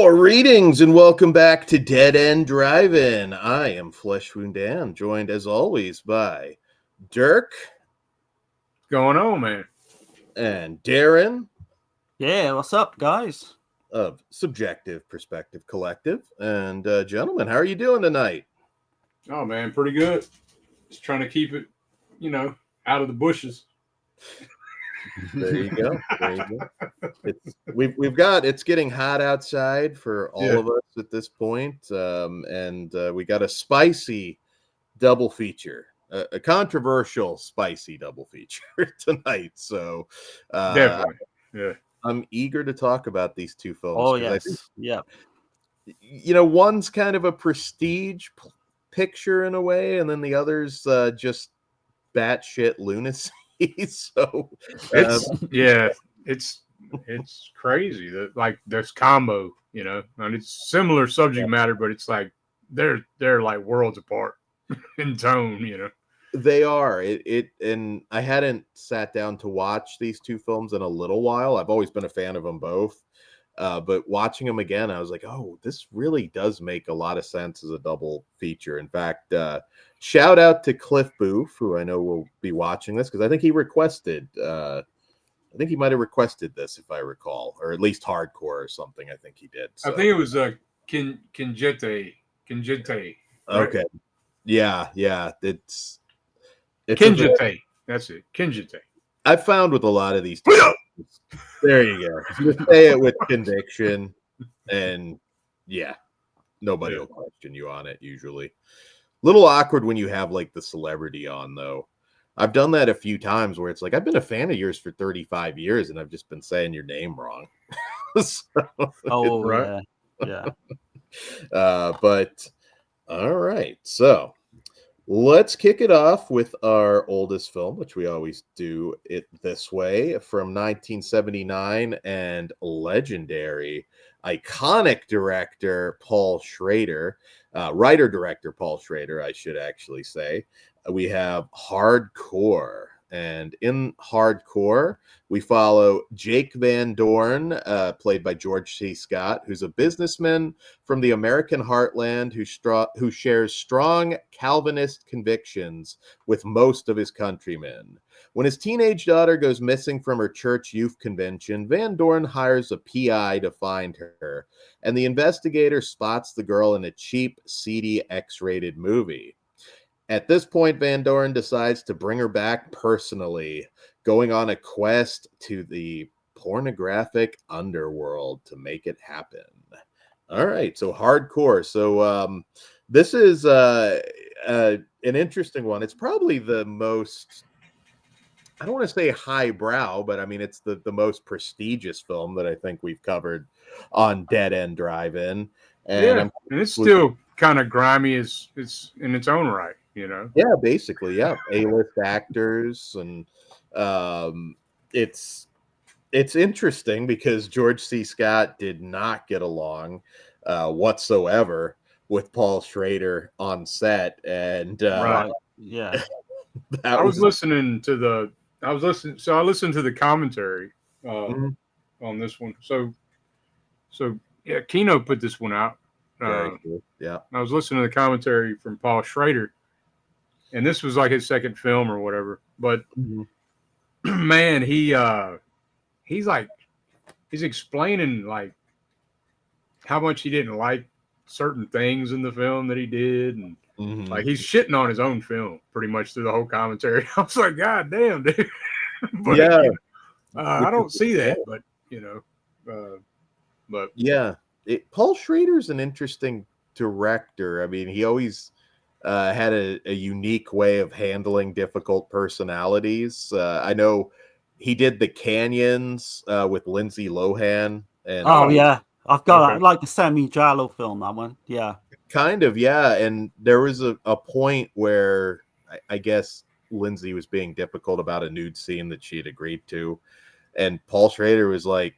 Greetings and welcome back to Dead End Drive-In. I am Flesh Wound Dan, joined as always by Dirk. What's going on, man? And Darren. Yeah, what's up, guys? Of Subjective Perspective Collective. And gentlemen, how are you doing tonight? Oh, man, pretty good. Just trying to keep it, out of the bushes. There you go. It's getting hot outside for all of us at this point, and we got a spicy double feature, a controversial spicy double feature tonight. So, definitely, yeah. I'm eager to talk about these two films. Oh yes, yeah. One's kind of a prestige picture in a way, and then the other's just batshit lunacy. So it's crazy that like there's combo, and it's similar subject matter, but it's like they're like worlds apart in tone, They are. And I hadn't sat down to watch these two films in a little while. I've always been a fan of them both. But watching them again, I was like, oh, this really does make a lot of sense as a double feature. In fact, shout out to Cliff Booth, who I know will be watching this, because I think he requested, I think he might have requested this, if I recall, or at least hardcore or something. I think he did. So. I think it was Kinjite. Right? Okay. Yeah. It's Kinjite. That's it. Kinjite. I found with a lot of these. There you go. Just say it with conviction, and nobody will question you on it usually. Little awkward when you have like the celebrity on, though. I've done that a few times where it's like, I've been a fan of yours for 35 years and I've just been saying your name wrong. Right. Yeah. But all right. So let's kick it off with our oldest film, which we always do it this way, from 1979 and legendary, iconic director Paul Schrader, writer-director Paul Schrader, I should actually say. We have Hardcore. And in Hardcore, we follow Jake Van Dorn, played by George C. Scott, who's a businessman from the American heartland who shares strong Calvinist convictions with most of his countrymen. When his teenage daughter goes missing from her church youth convention, Van Dorn hires a PI to find her, and the investigator spots the girl in a cheap, seedy, X-rated movie. At this point, Van Dorn decides to bring her back personally, going on a quest to the pornographic underworld to make it happen. All right, so Hardcore. So this is an interesting one. It's probably the most, I don't want to say highbrow, but I mean, it's the most prestigious film that I think we've covered on Dead End Drive-In. And it's still kind of grimy as it's in its own right. Yeah, basically, yeah. A-list actors, and it's interesting because George C. Scott did not get along whatsoever with Paul Schrader on set, and right, yeah. I listened to the commentary on this one. So yeah, Kino put this one out. Yeah, I was listening to the commentary from Paul Schrader. And this was like his second film or whatever. But man, he's explaining like how much he didn't like certain things in the film that he did, and like he's shitting on his own film pretty much through the whole commentary. I was like, God damn, dude. But, I don't see that, but but yeah, Paul Schrader's an interesting director. I mean, he always had a unique way of handling difficult personalities. I know he did The Canyons with Lindsay Lohan. And I've got it. Like the Sammy Jallo film, that one. Yeah. Kind of, yeah. And there was a point where I guess Lindsay was being difficult about a nude scene that she had agreed to, and Paul Schrader was like,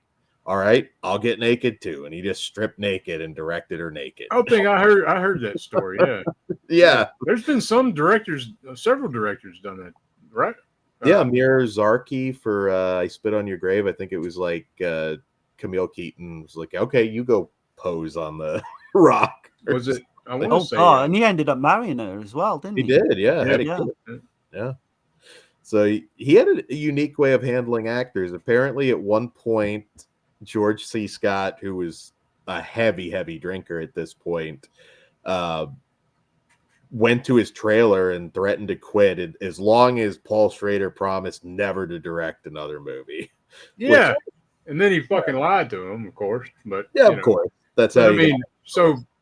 "All right, I'll get naked too," and he just stripped naked and directed her naked. I think I heard that story. Yeah, Yeah. There's been some directors, several directors done that, right? Yeah, Mir Zarki for I Spit on Your Grave. I think it was like Camille Keaton was like, "Okay, you go pose on the rock." Was it? I want to Oh say. God! And he ended up marrying her as well, didn't he? He did, yeah. Yeah. So he had a unique way of handling actors. Apparently, at one point, George C. Scott, who was a heavy drinker at this point, went to his trailer and threatened to quit as long as Paul Schrader promised never to direct another movie. Yeah, and then he fucking lied to him, of course. But yeah, of course, that's how. I mean,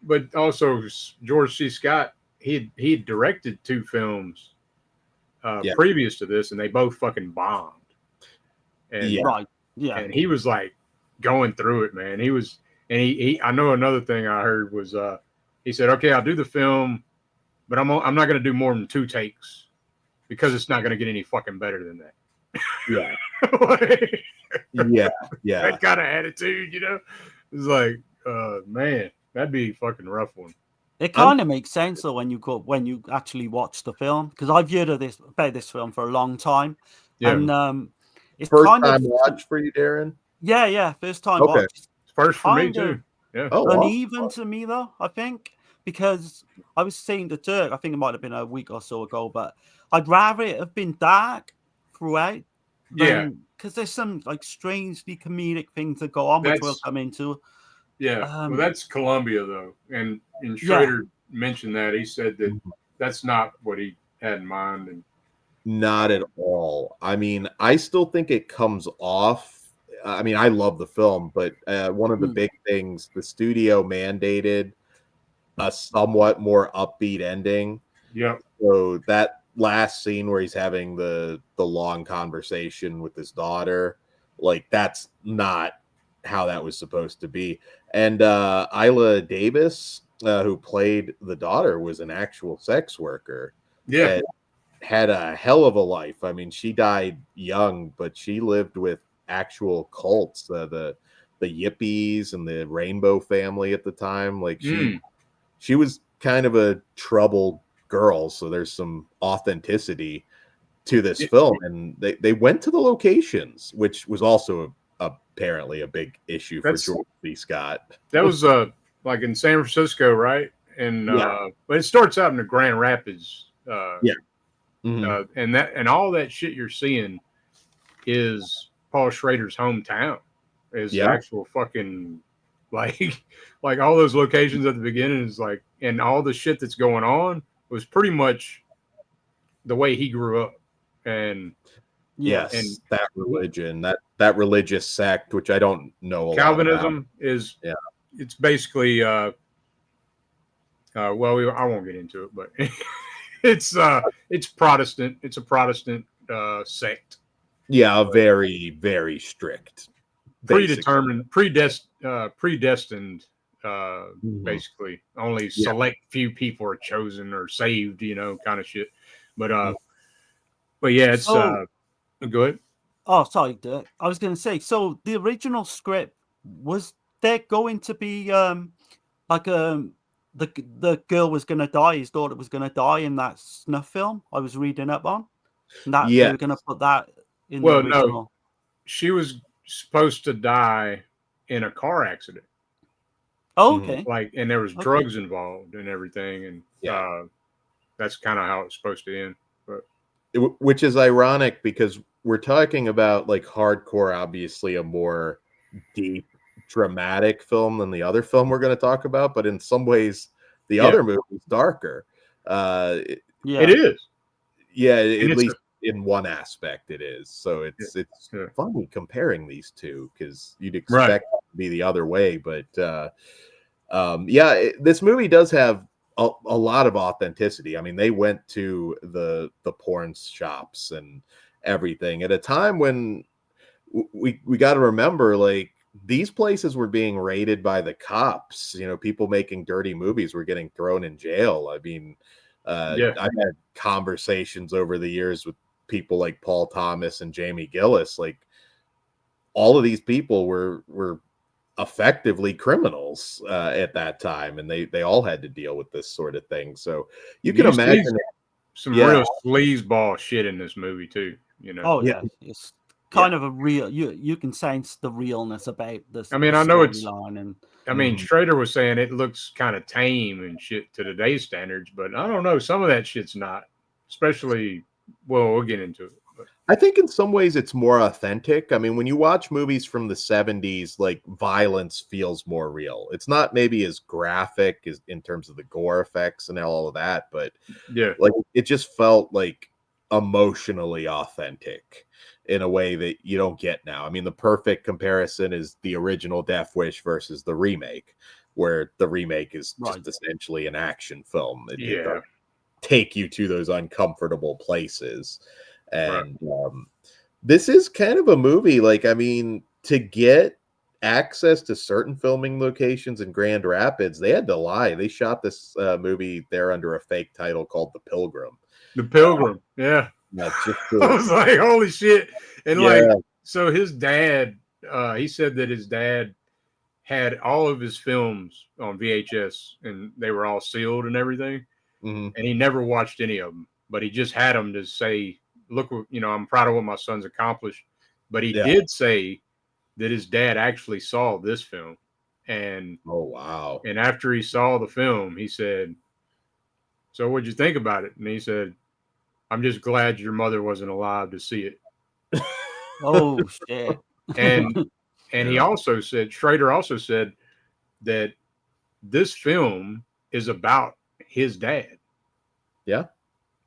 but also George C. Scott, he had directed 2 films previous to this, and they both fucking bombed. And and he was like going through it, man. He was, and he I know another thing I heard was he said, "Okay, I'll do the film, but I'm not going to do more than 2 takes because it's not going to get any fucking better than that." Yeah. Yeah. That kind of attitude, It's like, man, that'd be a fucking rough one. It kind of makes sense though when you actually watch the film, because I've heard about this film for a long time. Yeah. And it's first kind time of watch for you, Darren. Yeah, first time watch. First for me too. Yeah. Uneven to me though, I think, because I was saying to Dirk, I think it might have been a week or so ago, but I'd rather it have been dark throughout. Because there's some like strangely comedic things that go on, which we'll come into. Yeah, well, that's Columbia though, and Schrader mentioned that. He said that that's not what he had in mind, and not at all. I mean, I still think it comes off. I mean, I love the film, but one of the big things, the studio mandated a somewhat more upbeat ending. Yeah. So that last scene where he's having the long conversation with his daughter, like that's not how that was supposed to be. And Isla Davis, who played the daughter, was an actual sex worker. Yeah. Had a hell of a life. I mean, she died young, but she lived with actual cults, the Yippies and the Rainbow Family at the time. Like she was kind of a troubled girl, so there's some authenticity to this film. And they went to the locations, which was also apparently a big issue for George C. Scott. That was like in San Francisco, right? And but it starts out in the Grand Rapids. And all that shit you're seeing is Paul Schrader's hometown. Is actual fucking like all those locations at the beginning is like, and all the shit that's going on was pretty much the way he grew up. And and that religion, that religious sect, which I don't know. Calvinism is it's basically well, I won't get into it, but it's Protestant. It's a Protestant sect. Yeah, very, very strict. Predetermined, predestined. Basically, only select few people are chosen or saved. Kind of shit. But yeah, it's go ahead. Oh, sorry, Dirk. I was going to say. So the original script, was there going to be like the girl was going to die, his daughter was going to die in that snuff film I was reading up on? And that they were going to put that in the original. No, she was supposed to die in a car accident. Oh, okay. And there was drugs involved and everything, and that's kind of how it's supposed to end. But which is ironic because we're talking about like hardcore, obviously a more deep, dramatic film than the other film we're going to talk about, but in some ways the other movie is darker. It is. Yeah, at least in one aspect it is. So it's funny comparing these two because you'd expect it to be the other way, but this movie does have a lot of authenticity. I mean, they went to the porn shops and everything at a time when we got to remember, like, these places were being raided by the cops. People making dirty movies were getting thrown in jail. I mean, Yeah. I've had conversations over the years with people like Paul Thomas and Jamie Gillis. Like, all of these people were effectively criminals at that time, and they all had to deal with this sort of thing. So you can imagine some real sleazeball shit in this movie too. You know. Oh yeah, it's kind of a real. You can sense the realness about this. I mean, I know it's. Line and I mean, Schrader was saying it looks kind of tame and shit to today's standards, but I don't know. Some of that shit's not, especially. Well, we'll get into it. I think in some ways it's more authentic. I mean, when you watch movies from the 70s, like, violence feels more real. It's not maybe as graphic as in terms of the gore effects and all of that, but yeah, like, it just felt like emotionally authentic in a way that you don't get now. I mean, the perfect comparison is the original Death Wish versus the remake, where the remake is just essentially an action film. It does take you to those uncomfortable places. And this is kind of a movie, like, I mean, to get access to certain filming locations in Grand Rapids, they had to lie. They shot this movie there under a fake title called The Pilgrim. The Pilgrim, yeah. Just I was like, holy shit. And like, so his dad, he said that his dad had all of his films on VHS and they were all sealed and everything. And he never watched any of them, but he just had them to say, look, you know, I'm proud of what my son's accomplished. But he did say that his dad actually saw this film. And oh, wow. And after he saw the film, he said, so what'd you think about it? And he said, I'm just glad your mother wasn't alive to see it. Oh, shit. And he also said, Schrader also said that this film is about his dad. Yeah.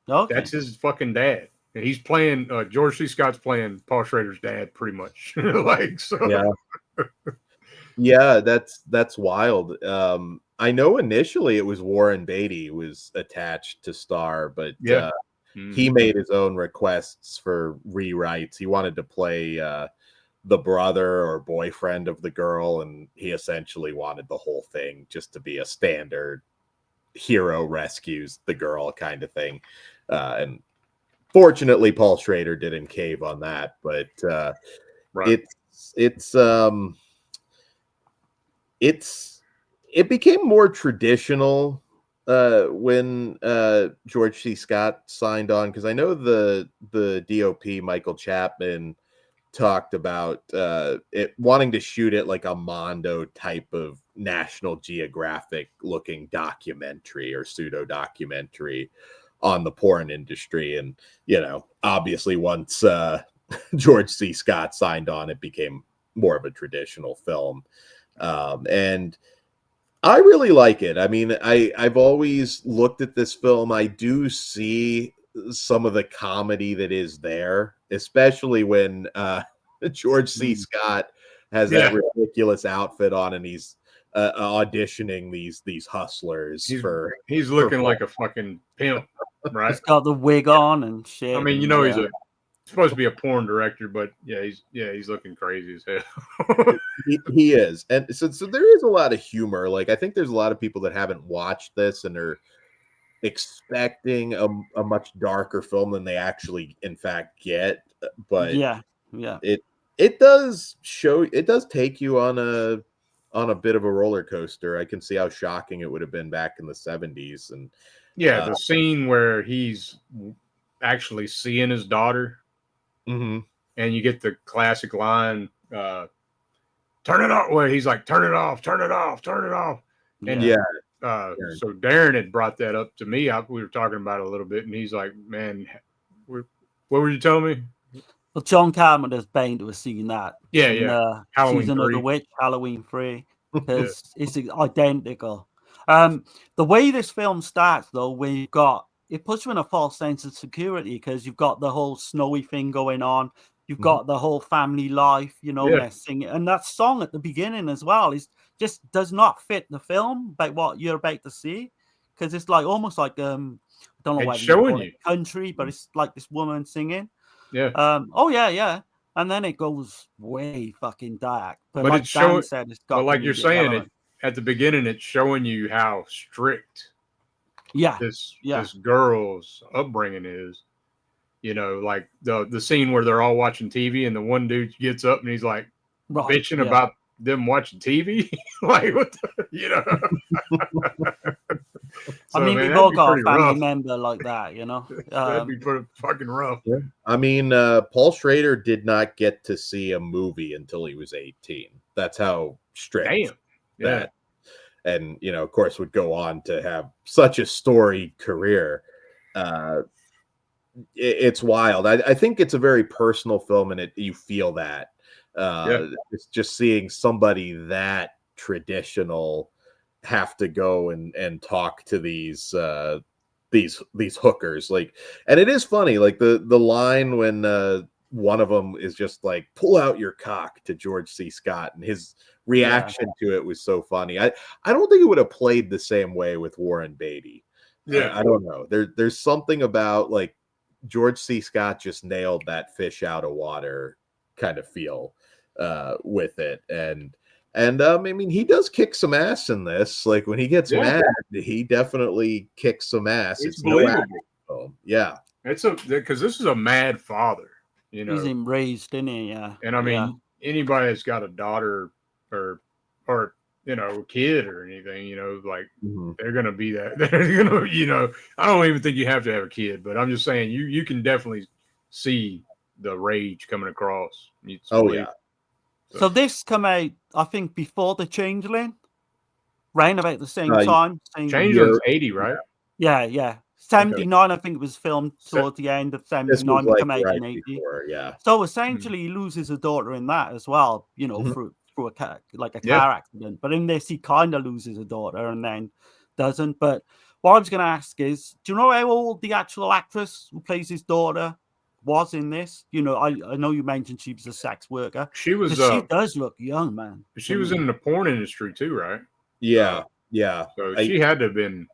Okay. That's his fucking dad. And he's playing, George C. Scott's playing Paul Schrader's dad pretty much. Like, so. Yeah. Yeah, that's wild. I know initially it was Warren Beatty was attached to star, but he made his own requests for rewrites. He wanted to play the brother or boyfriend of the girl, and he essentially wanted the whole thing just to be a standard hero rescues the girl kind of thing. And fortunately, Paul Schrader didn't cave on that, but it became more traditional when George C. Scott signed on, because I know the DOP Michael Chapman talked about it wanting to shoot it like a Mondo type of National Geographic looking documentary or pseudo documentary on the porn industry. And, you know, obviously once George C. Scott signed on, it became more of a traditional film. And I really like it. I mean, I've always looked at this film. I do see some of the comedy that is there, especially when George C. Scott has that ridiculous outfit on and he's auditioning these hustlers. He's looking like a fucking pimp, right? He's got the wig on and shit. I mean, you know, he's supposed to be a porn director, but he's looking crazy as hell. he is. And so there is a lot of humor. Like, I think there's a lot of people that haven't watched this and are expecting a much darker film than they actually in fact get. But it does take you on a bit of a roller coaster. I can see how shocking it would have been back in the 70s. And the scene where he's actually seeing his daughter, and you get the classic line, turn it off. Where he's like, turn it off, turn it off, turn it off. And so Darren had brought that up to me. We were talking about it a little bit, and he's like, man, what were you telling me? Well, John Carpenter's bound to have seen that. Halloween Season 3. of the Witch, Halloween 3, because it's identical. The way this film starts, though, where you've got, it puts you in a false sense of security because you've got the whole snowy thing going on. You've got the whole family life, you know, they're singing. And that song at the beginning as well is just does not fit the film by what you're about to see. Because it's like almost like, I don't know why it's showing you country, but it's like this woman singing. Yeah. And then it goes way fucking dark. But like it's showing, but like you're saying, at the beginning, it's showing you how strict Yeah, this girl's upbringing is. Like the scene where they're all watching TV and the one dude gets up and he's like bitching about them watching TV. Like what So, I mean, we've all got a family member like that, That'd be pretty fucking rough. Yeah. I mean, Paul Schrader did not get to see a movie until he was 18. That's how strict. Damn. Yeah. And of course, would go on to have such a storied career. It's wild. I think it's a very personal film, and you feel that. It's just seeing somebody that traditional have to go and talk to these hookers, like, and it is funny, like the line when one of them is just like, pull out your cock to George C. Scott, and his reaction to it was so funny. I don't think it would have played the same way with Warren Beatty. I don't know. There's something about like George C. Scott just nailed that fish out of water kind of feel with it. And I mean, he does kick some ass in this. Like when he gets mad, he definitely kicks some ass. It's no action. Yeah. Because this is a mad father, He's him raised, isn't he? Yeah. And I mean, anybody that's got a daughter or a kid or anything, like they're gonna be that. They're gonna, I don't even think you have to have a kid, but I'm just saying you can definitely see the rage coming across. So this come out, I think, before the Changeling, around about the same time. Changeling's 80, right? Yeah. 79, I think it was filmed towards the end of 79, come out in 80. Before, So essentially, he loses a daughter in that as well, through a car accident. But in this, he kind of loses a daughter and then doesn't. But what I was going to ask is, do you know how old the actual actress who plays his daughter was in this? I know you mentioned she was a sex worker. She was. She does look young, man. She was in the porn industry too, right? Yeah. So she had to have been.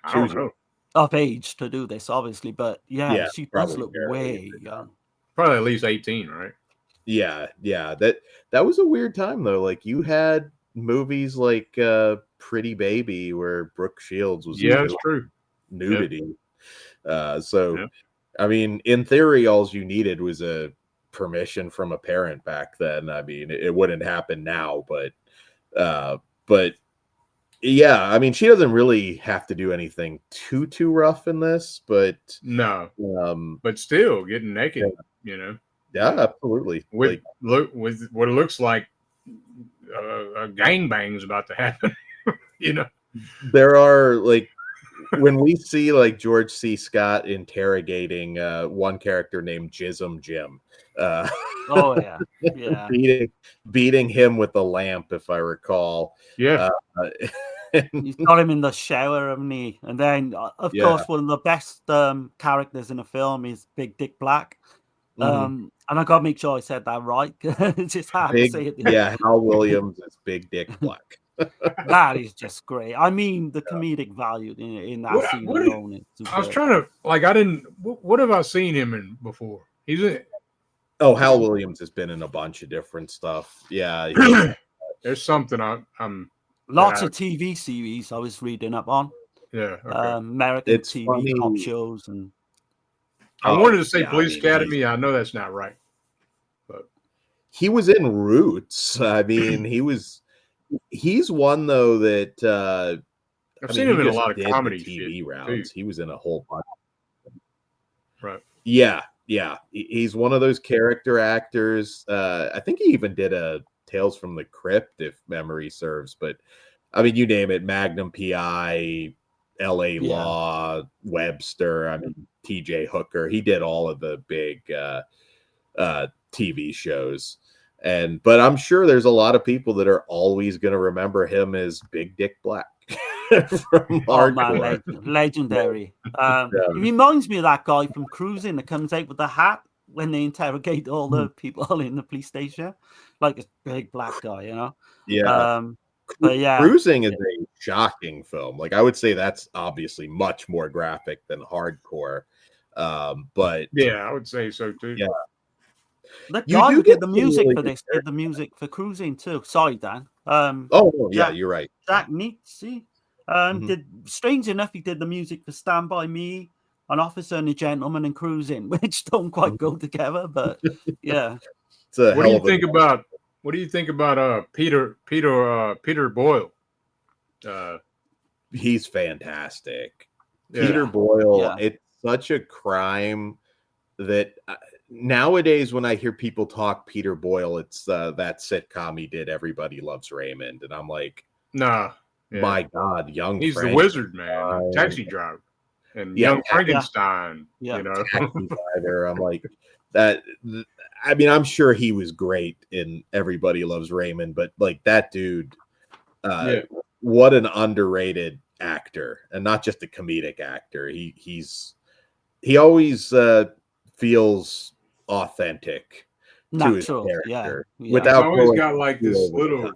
I don't know. Of age to do this, obviously, but she does look way young. Probably at least 18, right? Yeah. That was a weird time though. Like you had movies like Pretty Baby where Brooke Shields was that's true. Nudity. I mean, in theory, all you needed was a permission from a parent back then. I mean, it wouldn't happen now, but yeah, I mean, she doesn't really have to do anything too rough in this, but no, but still getting naked, Yeah, absolutely. With what it looks like a gangbang is about to happen. There are like when we see like George C. Scott interrogating one character named Jism Jim. Beating him with a lamp, if I recall. He's got him in the shower, haven't he? And then, of course, one of the best characters in the film is Big Dick Black. And I got to make sure I said that right. It's just hard to say it. Yeah, Hal Williams is Big Dick Black. That is just great. I mean, the comedic value in that scene alone. I was trying to, like, I didn't, what have I seen him in before? He's in. Oh, Hal Williams has been in a bunch of different stuff. Yeah. There's something I'm. Lots of TV series I was reading up on. Yeah. Okay. American TV cop shows. And I wanted to say Police Academy. I know that's not right. But he was in Roots. I mean, he's one though that I've seen him in a lot of comedy TV rounds. He was in a whole bunch. Right. Yeah. He's one of those character actors. I think he even did a Tales from the Crypt, if memory serves. But I mean, you name it: Magnum PI, L.A. Law, Webster. I mean, T.J. Hooker. He did all of the big TV shows. But I'm sure there's a lot of people that are always going to remember him as Big Dick Black. Man, legendary. He reminds me of that guy from Cruising that comes out with the hat when they interrogate all the people in the police station, like a big black guy, But Cruising is a shocking film. Like I would say that's obviously much more graphic than Hardcore. But yeah, I would say so too. Yeah. The guy who did the music for this did the music for Cruising too. Sorry, Dan. You're right. Jack Neatsy. Did strange enough, he did the music for Stand By Me, An Officer and a Gentleman, and Cruising, which don't quite go together, but yeah. It's a What do hell you of a think about? What do you think about Peter Boyle? He's fantastic. Yeah. Peter Boyle. Yeah. It's such a crime that nowadays when I hear people talk Peter Boyle, it's that sitcom he did, Everybody Loves Raymond, and I'm like, Nah. Yeah. my God, He's the wizard, man. Taxi driver. And Young Frankenstein. Yeah. You know. Taxi driver. I'm like that. I mean, I'm sure he was great in Everybody Loves Raymond, but like that dude, what an underrated actor, and not just a comedic actor. He always feels authentic to his character. Yeah. Without he's always got like this little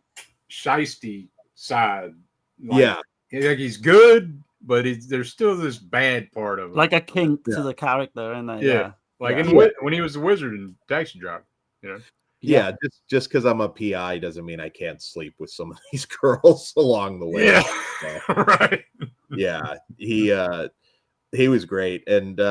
shisty side. Like, like he's good, but there's still this bad part of it. Like a kink to the character, and like when he was the wizard in Taxi Driver, you know. Yeah, just because I'm a PI doesn't mean I can't sleep with some of these girls along the way. Yeah, right. Yeah, he was great, and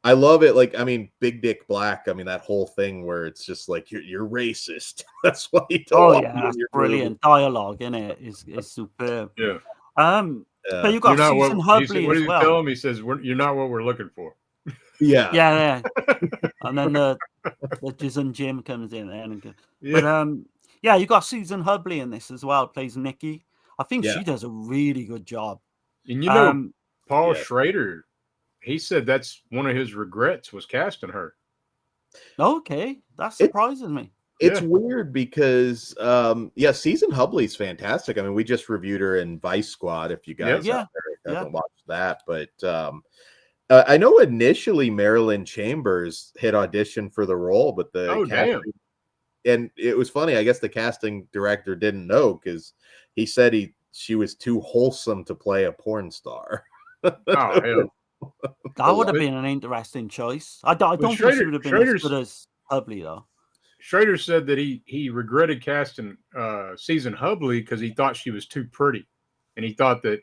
I love it. Like, I mean, Big Dick Black. I mean, that whole thing where it's just like you're racist. That's why he told. Oh yeah, that's brilliant dialogue in it. Is superb. Yeah. But you got Susan Hubley what as did he well. tell him? He says, "You're not what we're looking for." Yeah. And then the Jason Jim comes in there, but you got Susan Hubley in this as well. Plays Nikki. I think she does a really good job. And you know, Paul Schrader, he said that's one of his regrets was casting her. Okay, that surprises me. It's weird because Susan Hubley's fantastic. I mean, we just reviewed her in Vice Squad. If you guys out there haven't watched that, but I know initially Marilyn Chambers had auditioned for the role, but and it was funny. I guess the casting director didn't know because he said she was too wholesome to play a porn star. Oh, hell. That would have been an interesting choice. I don't think she would have been as good as Hubley, though. Schrader said that he regretted casting Susan Hubley because he thought she was too pretty, and he thought that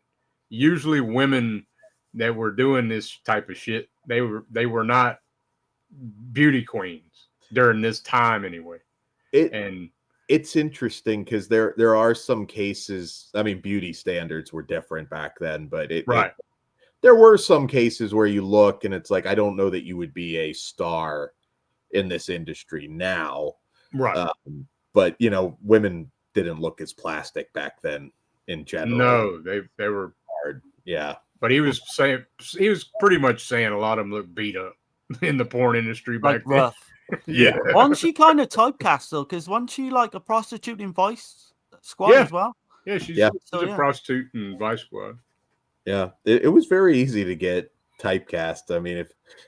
usually women that were doing this type of shit, they were not beauty queens during this time anyway. It's interesting because there are some cases. I mean, beauty standards were different back then, but there were some cases where you look and it's like, I don't know that you would be a star in this industry now. Right. But you know, women didn't look as plastic back then in general. No, they were hard. Yeah. But he was pretty much saying a lot of them look beat up in the porn industry back then. Rough. Yeah. Wasn't she kind of typecast though? Because wasn't she like a prostitute in Vice Squad as well? Yeah, she's a prostitute in Vice Squad. Yeah, it was very easy to get typecast. I mean, if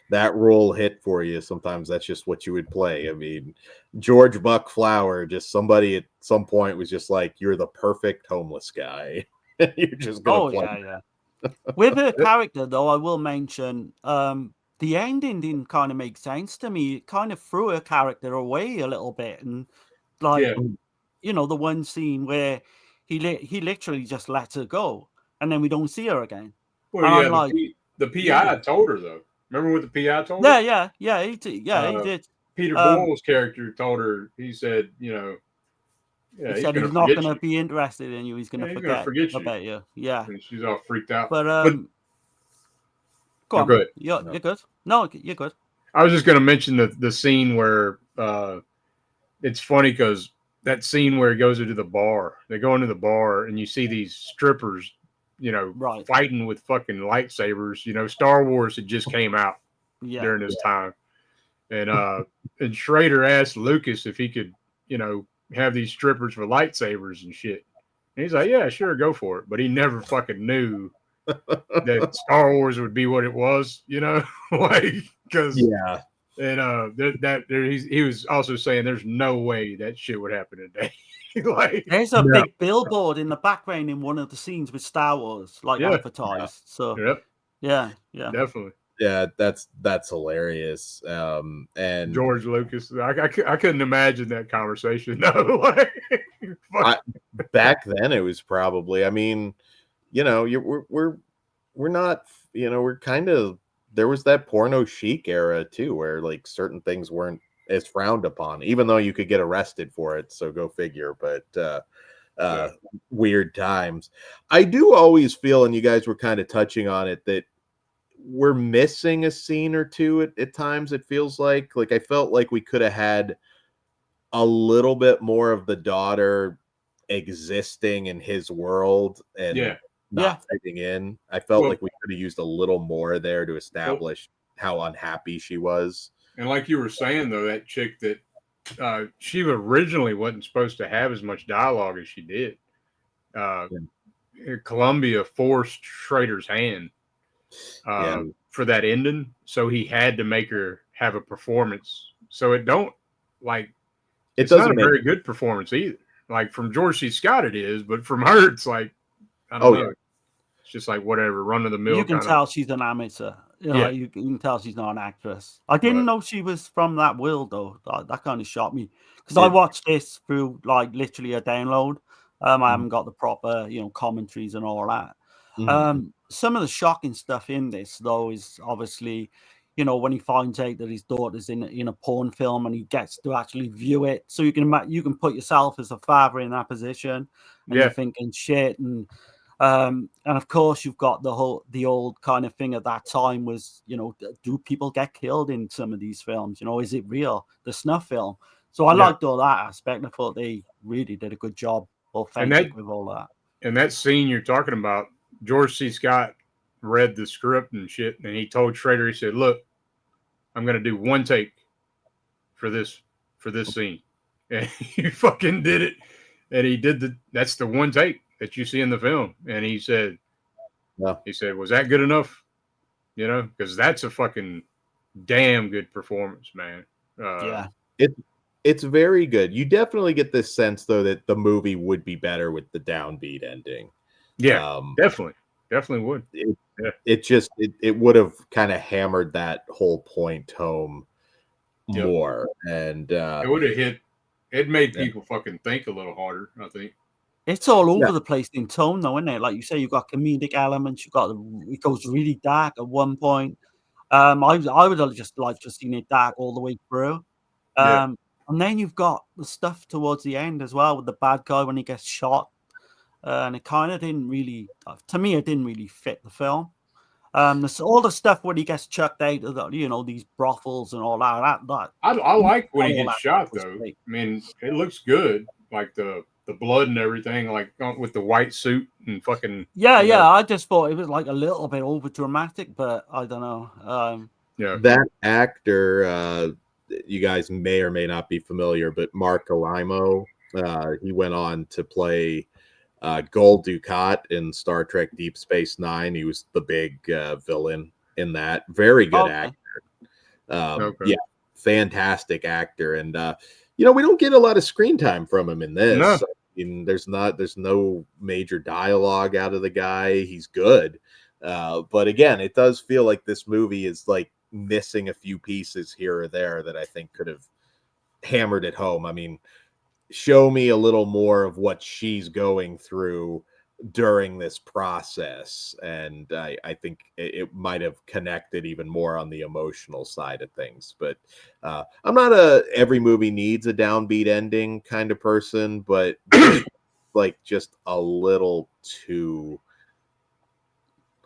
that role hit for you, sometimes that's just what you would play. I mean, George Buck Flower, just somebody at some point was just like, you're the perfect homeless guy. You're just gonna play. Yeah. With her character, though, I will mention the ending didn't kind of make sense to me. It kind of threw her character away a little bit, and you know, the one scene where he literally just lets her go, and then we don't see her again. Well, the PI told her though. Remember what the PI told her? Yeah, he did. Peter Boyle's character told her. He said, you know, he said he's not going to be interested in you. He's going to forget you. about you. Yeah, and she's all freaked out. But go on. Go ahead. You're good. No, you're good. I was just going to mention the scene where it's funny because that scene where he goes into the bar. They go into the bar and you see these strippers, you know, fighting with fucking lightsabers. You know, Star Wars had just came out during this time, and Schrader asked Lucas if he could, you know, have these strippers with lightsabers and shit. And he's like, yeah, sure, go for it. But he never fucking knew that Star Wars would be what it was, you know, like because he was also saying there's no way that shit would happen today. Like, there's a big billboard in the background in one of the scenes with Star Wars, like advertised. So definitely. Yeah, that's hilarious. And George Lucas, I couldn't imagine that conversation. No, like, back then it was probably. I mean, you know, we're not, you know, we're kind of, there was that porno chic era too, where like certain things weren't as frowned upon, even though you could get arrested for it. So go figure. But Yeah. weird times. I do always feel, and you guys were kind of touching on it, that we're missing a scene or two at times. It feels like I felt like we could have had a little bit more of the daughter existing in his world and Yeah. Yeah. not fitting in. I felt Well, like we could have used a little more there to well, establish how unhappy she was. and like you were saying though, that chick that she originally wasn't supposed to have as much dialogue as she did. Uh, Columbia forced Schrader's hand Yeah, for that ending, so he had to make her have a performance. So it don't like it it's not doesn't a make. very good performance either. Like from George C. Scott, it is, but from her, it's like I don't Oh know. yeah, It's just like whatever, run of the mill You can kind of. tell she's an amateur. You know, Yeah, you can tell she's not an actress. I didn't but know she was from that world though. That kind of shocked me because I it, watched this through like literally a download. I mhm, haven't got the proper, commentaries and all that. mhm. Some of the shocking stuff in this though is obviously, when he finds out that his daughter's in a porn film and he gets to actually view it. So you can put yourself as a father in that position, and you're yeah, thinking shit. And of course, you've got the old kind of thing at that time was, do people get killed in some of these films? Is it real? The snuff film. So I yeah, liked all that aspect. I thought they really did a good job, and that authentic with all that. and that scene you're talking about, George C. Scott read the script and shit, and he told Schrader, he said, "Look, I'm gonna do one take for this scene," and he fucking did it, and he did that's the one take that you see in the film, and Yeah. he said, "Was that good enough?" Because that's a fucking damn good performance, man. Yeah. It it's very good. You definitely get this sense though that the movie would be better with the downbeat ending. Yeah, Um, definitely would. it Yeah, it just it would have kind of hammered that whole point home yep. more, and It would have hit. It made yeah, people fucking think a little harder. I think. It's all yeah, over the place in tone, though, isn't it? Like you say, you've got comedic elements. It goes really dark at one point. I would have just liked to seen it dark all the way through. Yeah. And then you've got the stuff towards the end as well with the bad guy when he gets shot, and it kind of didn't really, to me, it didn't really fit the film. All the stuff when he gets chucked out of these brothels and all that. I like when he All gets that stuff shot was though. great. I mean, it looks good, like the blood and everything, like with the white suit and fucking, Yeah, you know, yeah. I just thought it was like a little bit over dramatic, but I don't know. yeah, that actor. You guys may or may not be familiar, but Mark Alimo, he went on to play Gold Dukat in Star Trek Deep Space Nine. He was the big villain in that. Very good Okay. actor. okay, Yeah, fantastic actor, and we don't get a lot of screen time from him in no, this. I mean, there's no major dialogue out of the guy. He's good, but again, it does feel like this movie is like missing a few pieces here or there that I think could have hammered it home. I mean, show me a little more of what she's going through during this process, and I think it might have connected even more on the emotional side of things. But I'm not a every movie needs a downbeat ending kind of person, but this like just a little too,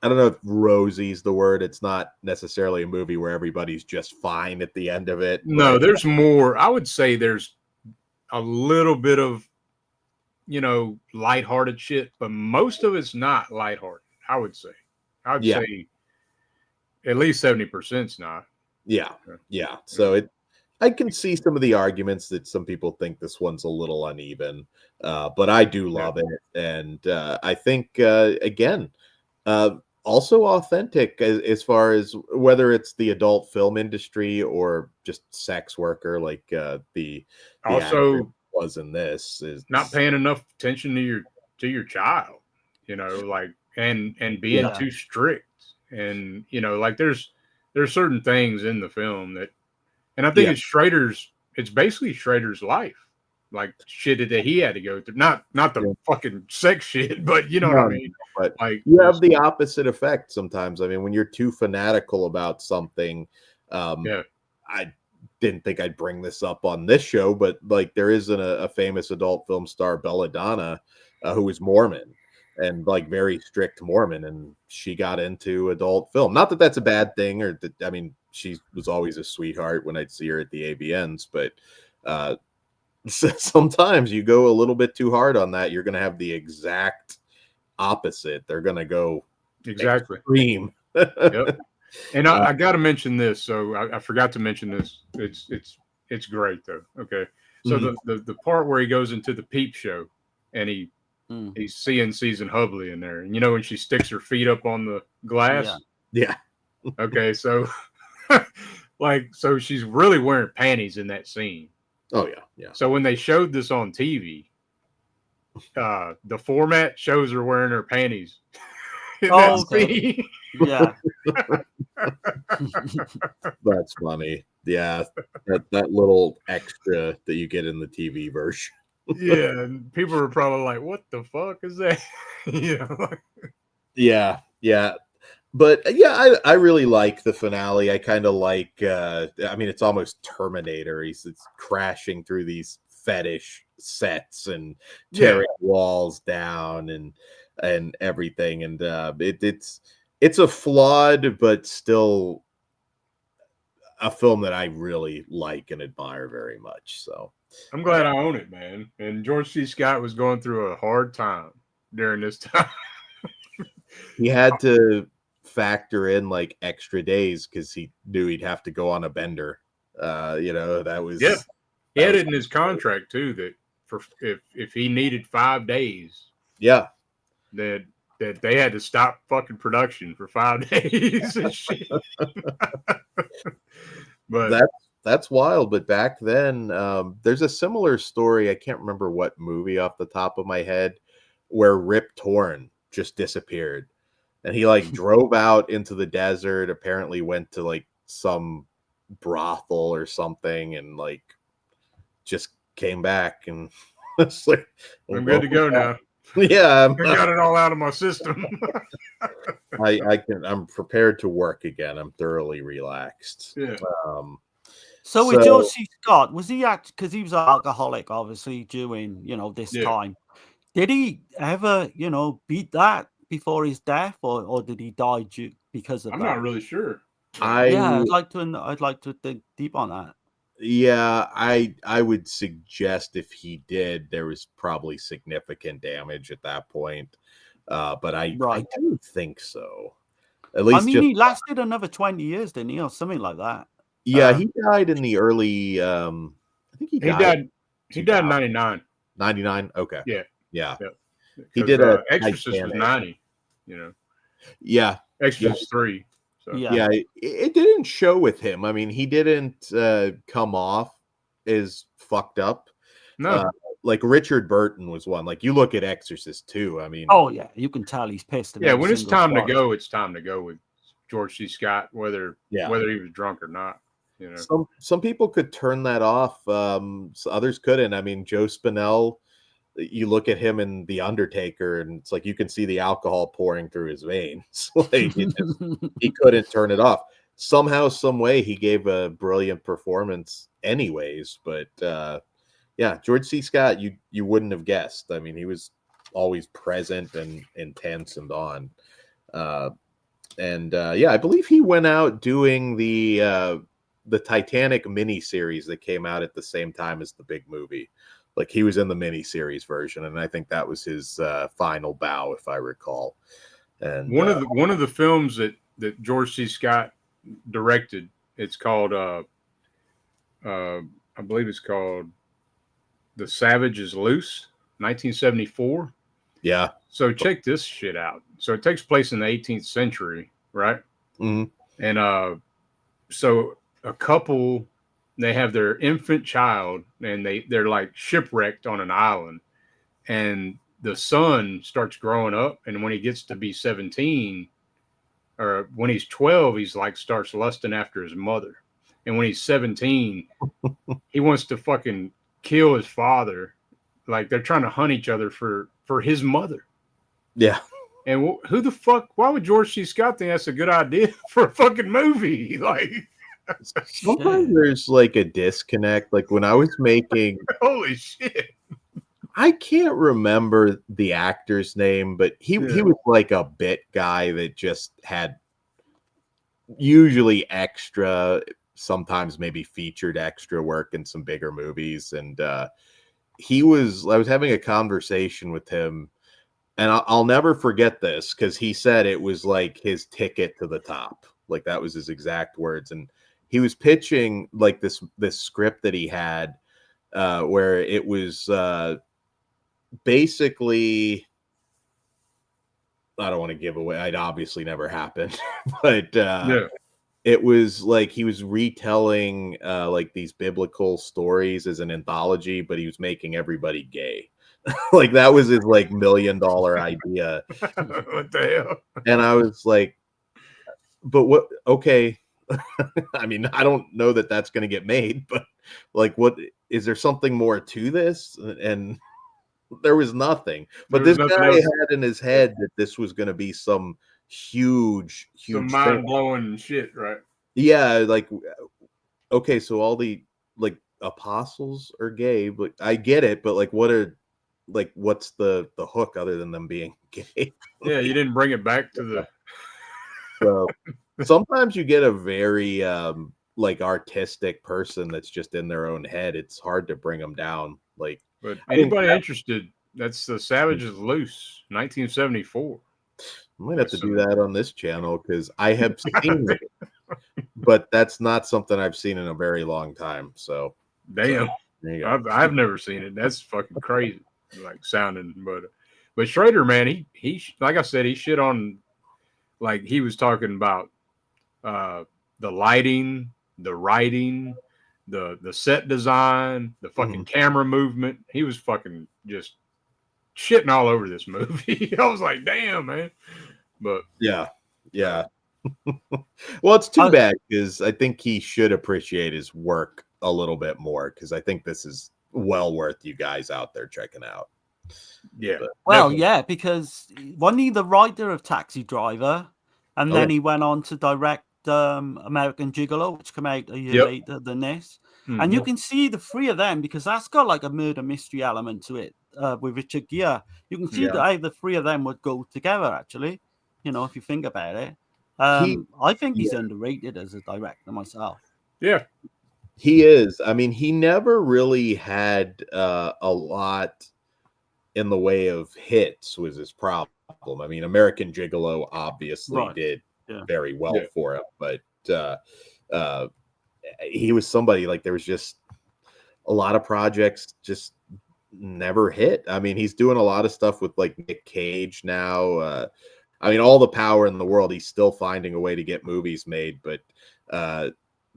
I don't know if rosy's the word. It's not necessarily a movie where everybody's just fine at the end of it, no. but There's more. I would say there's a little bit of lighthearted shit, but most of it's not lighthearted. I would say. I'd yeah, say at least 70%'s not. yeah, Yeah. yeah. Yeah. So I can see some of the arguments that some people think this one's a little uneven, but I do Yeah. love it, and I think again, uh, also authentic as far as whether it's the adult film industry or just sex worker, like the actor Also, was in this. Is not paying enough attention to your child, like and being yeah, Yeah. too strict, and like there's certain things in the film that, and I think yeah, it's basically Schrader's life, like shit that he had to go through. Not the fucking sex shit, but you know what I mean. But like you have the opposite effect sometimes. I mean, when you're too fanatical about something, I didn't think I'd bring this up on this show, but like there is a famous adult film star, Belladonna, who is Mormon and like very strict Mormon, and she got into adult film. Not that that's a bad thing, or that, I mean, she was always a sweetheart when I'd see her at the ABNs, but sometimes you go a little bit too hard on that, you're going to have the exact opposite. They're going to go exactly extreme. Yep. And I got to mention this. So I forgot to mention this. It's great though. Okay. So the part where he goes into the peep show and he's seeing Season Hubley in there, and you know when she sticks her feet up on the glass. Yeah. Okay. So so she's really wearing panties in that scene. Oh yeah. So when they showed this on TV, the format shows her wearing her panties. Okay. Yeah. That's funny. Yeah. That little extra that you get in the TV version. Yeah, and people are probably like, "What the fuck is that?" You know? Yeah. But yeah, I really like the finale. I kind of like. I mean, it's almost Terminator. It's crashing through these fetish sets and tearing walls down and everything. And it's a flawed but still a film that I really like and admire very much. So I'm glad I own it, man. And George C. Scott was going through a hard time during this time. He had to factor in like extra days because he knew he'd have to go on a bender. That was he had it in his contract too that for if he needed 5 days, that they had to stop fucking production for 5 days and shit. But that's wild. But back then, there's a similar story. I can't remember what movie off the top of my head where Rip Torn just disappeared. And he like drove out into the desert, apparently went to like some brothel or something, and like just came back and it's like, I'm good to go now. Yeah, I got it all out of my system. I'm prepared to work again. I'm thoroughly relaxed. Yeah. So with George C. Scott, was he because he was an alcoholic, obviously, during this time? Did he ever, beat that before his death, or did he die because of that? I'm not really sure. I'd like to think deep on that. Yeah, I would suggest if he did, there was probably significant damage at that point. But I don't think so. At least he lasted another 20 years, didn't he, or something like that? Yeah, he died in the early. I think he died. He died in 99. 99. Okay. Yeah. He did Exorcist was 90. Yeah. Exorcist 3. So. Yeah, it didn't show with him. I mean, he didn't come off as fucked up. No. Like Richard Burton was one. Like you look at Exorcist 2. I mean, oh yeah, you can tell he's pissed. Yeah, when it's time to go, it's time to go with George C. Scott, whether he was drunk or not. Some people could turn that off. Others couldn't. I mean, Joe Spinell. You look at him in The Undertaker, and it's like you can see the alcohol pouring through his veins. Like he couldn't turn it off. Somehow, some way, he gave a brilliant performance, anyways. But George C. Scott, you wouldn't have guessed. I mean, he was always present and intense and on. I believe he went out doing the Titanic miniseries that came out at the same time as the big movie. Like he was in the miniseries version, and I think that was his final bow, if I recall. And one of the films that George C. Scott directed, it's called I believe it's called The Savage is Loose, 1974. Yeah. So check this shit out. So it takes place in the 18th century, right? Mm-hmm. And so a couple, they have their infant child, and they're like shipwrecked on an island, and the son starts growing up, and when he gets to be 17, or when he's 12, he's like starts lusting after his mother, and when he's 17, he wants to fucking kill his father. Like they're trying to hunt each other for his mother. Yeah. And who the fuck? Why would George C. Scott think that's a good idea for a fucking movie? Like, sometimes there's like a disconnect. Like when I was making, holy shit. I can't remember the actor's name, but he was like a bit guy that just had usually extra, sometimes maybe featured extra work in some bigger movies. And I was having a conversation with him, and I'll never forget this because he said it was like his ticket to the top. Like that was his exact words. And he was pitching like this script that he had where it was basically, I don't want to give away, it obviously never happened, but it was like he was retelling like these biblical stories as an anthology, but he was making everybody gay. Like that was his like $1 million idea. What the hell? And I was like, but what? Okay. I mean, I don't know that that's going to get made, but like, what is there something more to this? And there was nothing. But this guy had in his head that this was going to be some huge some mind-blowing shit, right? Yeah, like, okay, so all the like apostles are gay, but I get it, but like what's the hook other than them being gay? Yeah, you didn't bring it back to the So sometimes you get a very like artistic person that's just in their own head. It's hard to bring them down. Like, but anybody interested, that's The Savage is Loose, 1974. I might have to do that on this channel because I have seen it, but that's not something I've seen in a very long time. So damn, I've never seen it. That's fucking crazy, like sounding. But Schrader, man, he like I said, he shit on, like he was talking about the lighting, the writing, the set design, the fucking camera movement. He was fucking just shitting all over this movie. I was like, damn, man. But yeah. Well, it's too bad because I think he should appreciate his work a little bit more because I think this is well worth you guys out there checking out. Yeah. But, well, definitely. Yeah, because wasn't he the writer of Taxi Driver? And then he went on to direct American Gigolo, which came out a year later than this. And you can see the three of them because that's got like a murder mystery element to it with Richard Gere. You can see that how the three of them would go together, actually. You know, if you think about it. I think he's underrated as a director myself. Yeah. He is. I mean, he never really had a lot in the way of hits was his problem. I mean, American Gigolo obviously did very well for him, but he was somebody like there was just a lot of projects just never hit. I mean, he's doing a lot of stuff with like Nick Cage now. I mean, all the power in the world, he's still finding a way to get movies made, but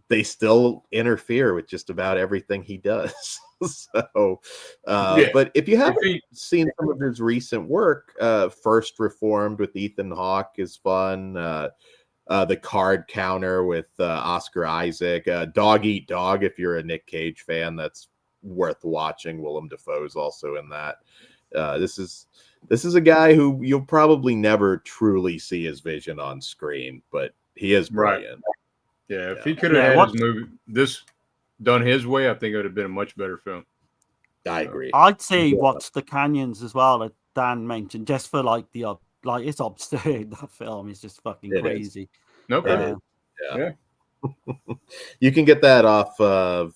they still interfere with just about everything he does. So, but if you haven't seen some of his recent work, First Reformed with Ethan Hawke is fun. The Card Counter with Oscar Isaac. Dog Eat Dog, if you're a Nick Cage fan, that's worth watching. Willem Dafoe's also in that. This is a guy who you'll probably never truly see his vision on screen, but he is brilliant. Yeah, if he could have had his movie this done his way, I think it would have been a much better film. I agree. I'd say watch The Canyons as well that Dan mentioned, just for like it's absurd. That film is just fucking crazy. No, yeah. You can get that off of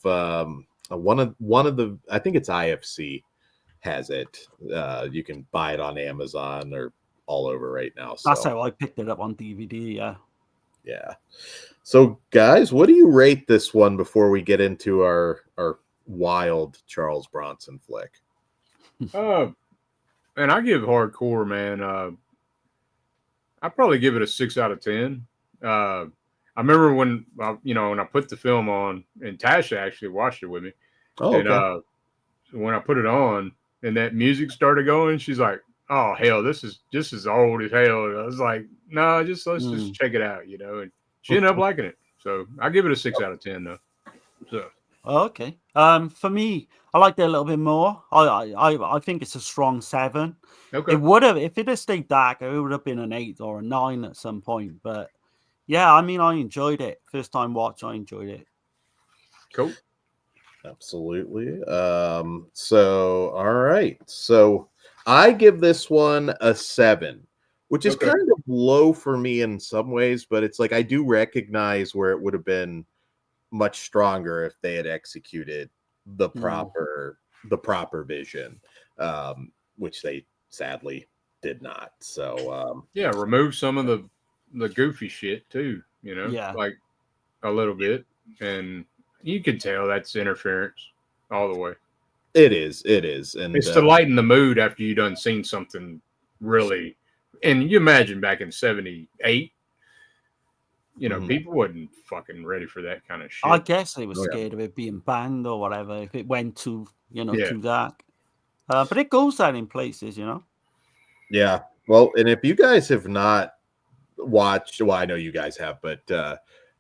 one of the, I think it's IFC has it. You can buy it on Amazon or all over right now. So. That's how I picked it up on DVD. Yeah. So, guys, what do you rate this one before we get into our wild Charles Bronson flick? Man, I give Hardcore, man. I probably give it a 6 out of 10. I remember when I put the film on, and Tasha actually watched it with me. Oh, okay. And when I put it on and that music started going, she's like, "Oh hell, this is old as hell." And I was like, "No, let's just check it out," And she ended up liking it. So I give it a 6 out of 10 though. So Okay. For me, I liked it a little bit more. I think it's a strong 7. Okay. It would have, if it had stayed dark, it would have been an 8 or a 9 at some point. But yeah, I mean, I enjoyed it. First time watch, I enjoyed it. Cool. Absolutely. So all right. So I give this one a 7, which is Okay. kind of low for me in some ways, but it's like I do recognize where it would have been much stronger if they had executed the proper vision, which they sadly did not. So Yeah, remove some of the goofy shit too, Yeah. like a little bit, and you can tell that's interference all the way. it is, and It's to lighten the mood after you done seen something really, and you imagine back in '78, mhm. people wasn't fucking ready for that kind of I shit. guess they were Oh, yeah. scared of it being banned or whatever if it went too, Yeah. too dark. But it goes there in places, Yeah. Well, and if you guys have not watched, well, I know you guys have, but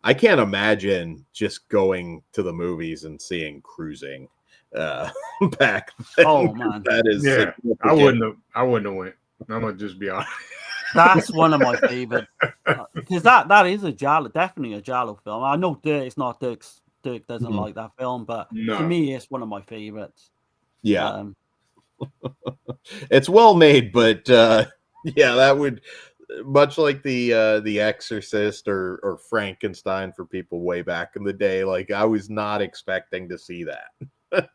I can't imagine just going to the movies and seeing Cruising uh, back then. Oh man, That is Yeah, I significant. wouldn't have went. I'm gonna just be honest. that's one of my favorite because that is a Giallo, definitely a Giallo film. I know Dirk, it's not Dirk's. Dirk doesn't Mhm. like that film, but for No. me, it's one of my favorites. Yeah, it's well made, but yeah, that would much like the Exorcist or Frankenstein for people way back in the day. Like I was not expecting to see that.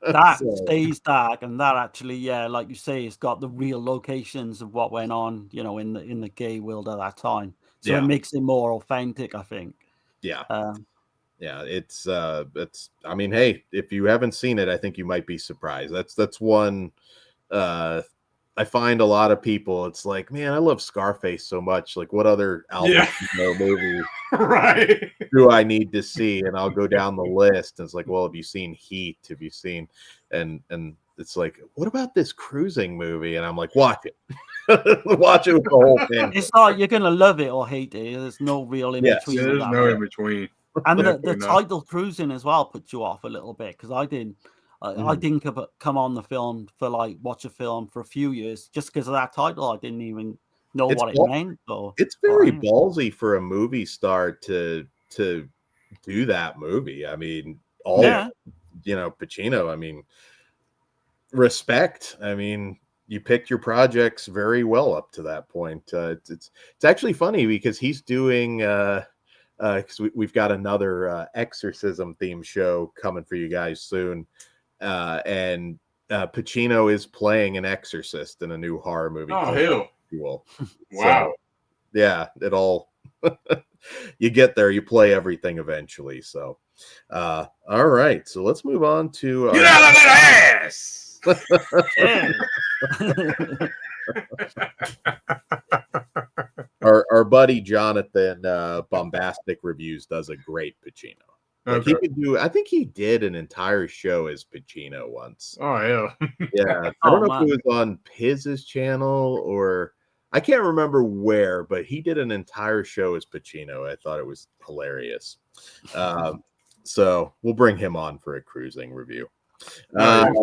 That So, stays dark, and that actually, yeah, like you say, it's got the real locations of what went on, in the gay world at that time. So it yeah, makes it more authentic, I think. yeah. Um, Yeah, it's I mean, hey, if you haven't seen it, I think you might be surprised. That's one uh I find a lot of people, it's like, man, I love Scarface so much. Like, what other Al Yeah. Pacino movie Right. do I need to see? And I'll go down the list. And it's like, well, have you seen Heat? Have you seen and it's like, what about this Cruising movie? And I'm like, watch it. Watch it with the whole family. it's like you're gonna love it or hate it. There's no real in Yes. between with There's that no one. in between. And the Definitely not. title Cruising as well puts you off a little bit because I didn't. I Mhm. didn't come on the film for watch a film for a few years just because of that title. I didn't even know It's what it meant it's or very anything. ballsy for a movie star to do that movie. I mean, all Yeah. Yeah, Pacino, I mean, respect. I mean, you picked your projects very well up to that point. It's actually funny because he's doing because we've got another exorcism theme show coming for you guys soon. And Pacino is playing an exorcist in a new horror movie Oh called hell! Ritual. Wow. So yeah, it all you get there, you play everything eventually. So all right, so let's move on to Get out of that ass! yeah. our buddy Jonathan Bombastic Reviews does a great Pacino. Like he Okay. could do, I think he did an entire show as Pacino once. Oh hell! Yeah, I don't Oh know if it man, was on Piz's channel or I can't remember where, but he did an entire show as Pacino. I thought it was hilarious. Um, so we'll bring him on for a Cruising review. Uh, Nice.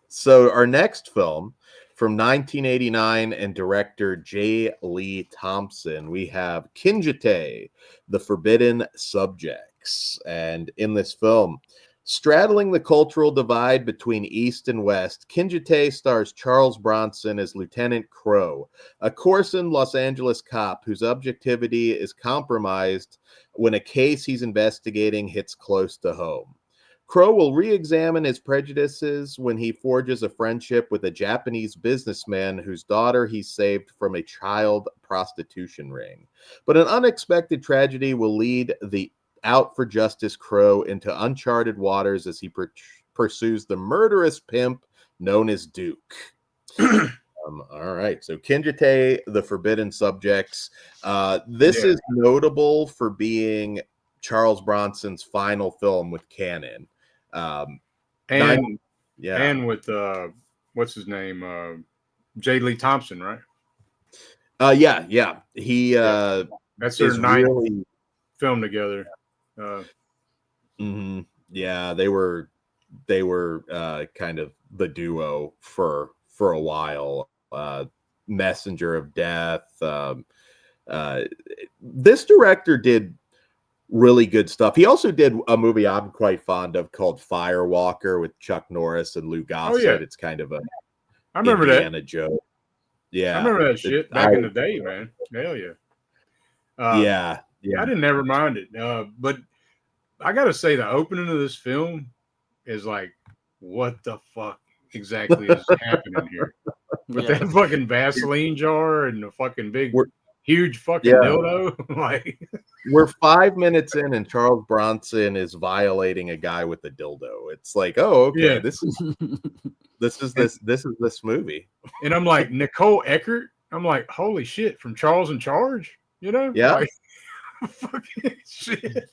so our next film from 1989 and director J. Lee Thompson, we have Kinjite, The Forbidden Subjects. And in this film, straddling the cultural divide between East and West, Kinjite stars Charles Bronson as Lieutenant Crow, a coarsened Los Angeles cop whose objectivity is compromised when a case he's investigating hits close to home. Crow will re examine his prejudices when he forges a friendship with a Japanese businessman whose daughter he saved from a child prostitution ring. But an unexpected tragedy will lead the out for justice Crow into uncharted waters as he pursues the murderous pimp known as Duke. All right, so Kinjite, The Forbidden Subjects. This Yeah. is notable for being Charles Bronson's final film with Canon. And Yeah, and with what's his name? J. Lee Thompson, right? yeah. He That's their is ninth really film together. mhm. Yeah, they were they were kind of the duo for a while. Messenger of Death. This director did really good stuff. He also did a movie I'm quite fond of called Firewalker with Chuck Norris and Lou Gossett. Oh, yeah. It's kind of a I remember Indiana that. joke. Yeah, I remember that shit back in the day, man. Hell yeah. Yeah. I didn't ever mind it. But I gotta say, the opening of this film is like, what the fuck exactly is happening here? With that fucking Vaseline jar and the fucking big, huge fucking dildo. Like, we're 5 minutes in, and Charles Bronson is violating a guy with a dildo. It's like, oh, okay, this is this movie. And I'm like, Nicole Eckert. I'm like, holy shit, from Charles in Charge. You know? Yeah. Like, fucking shit.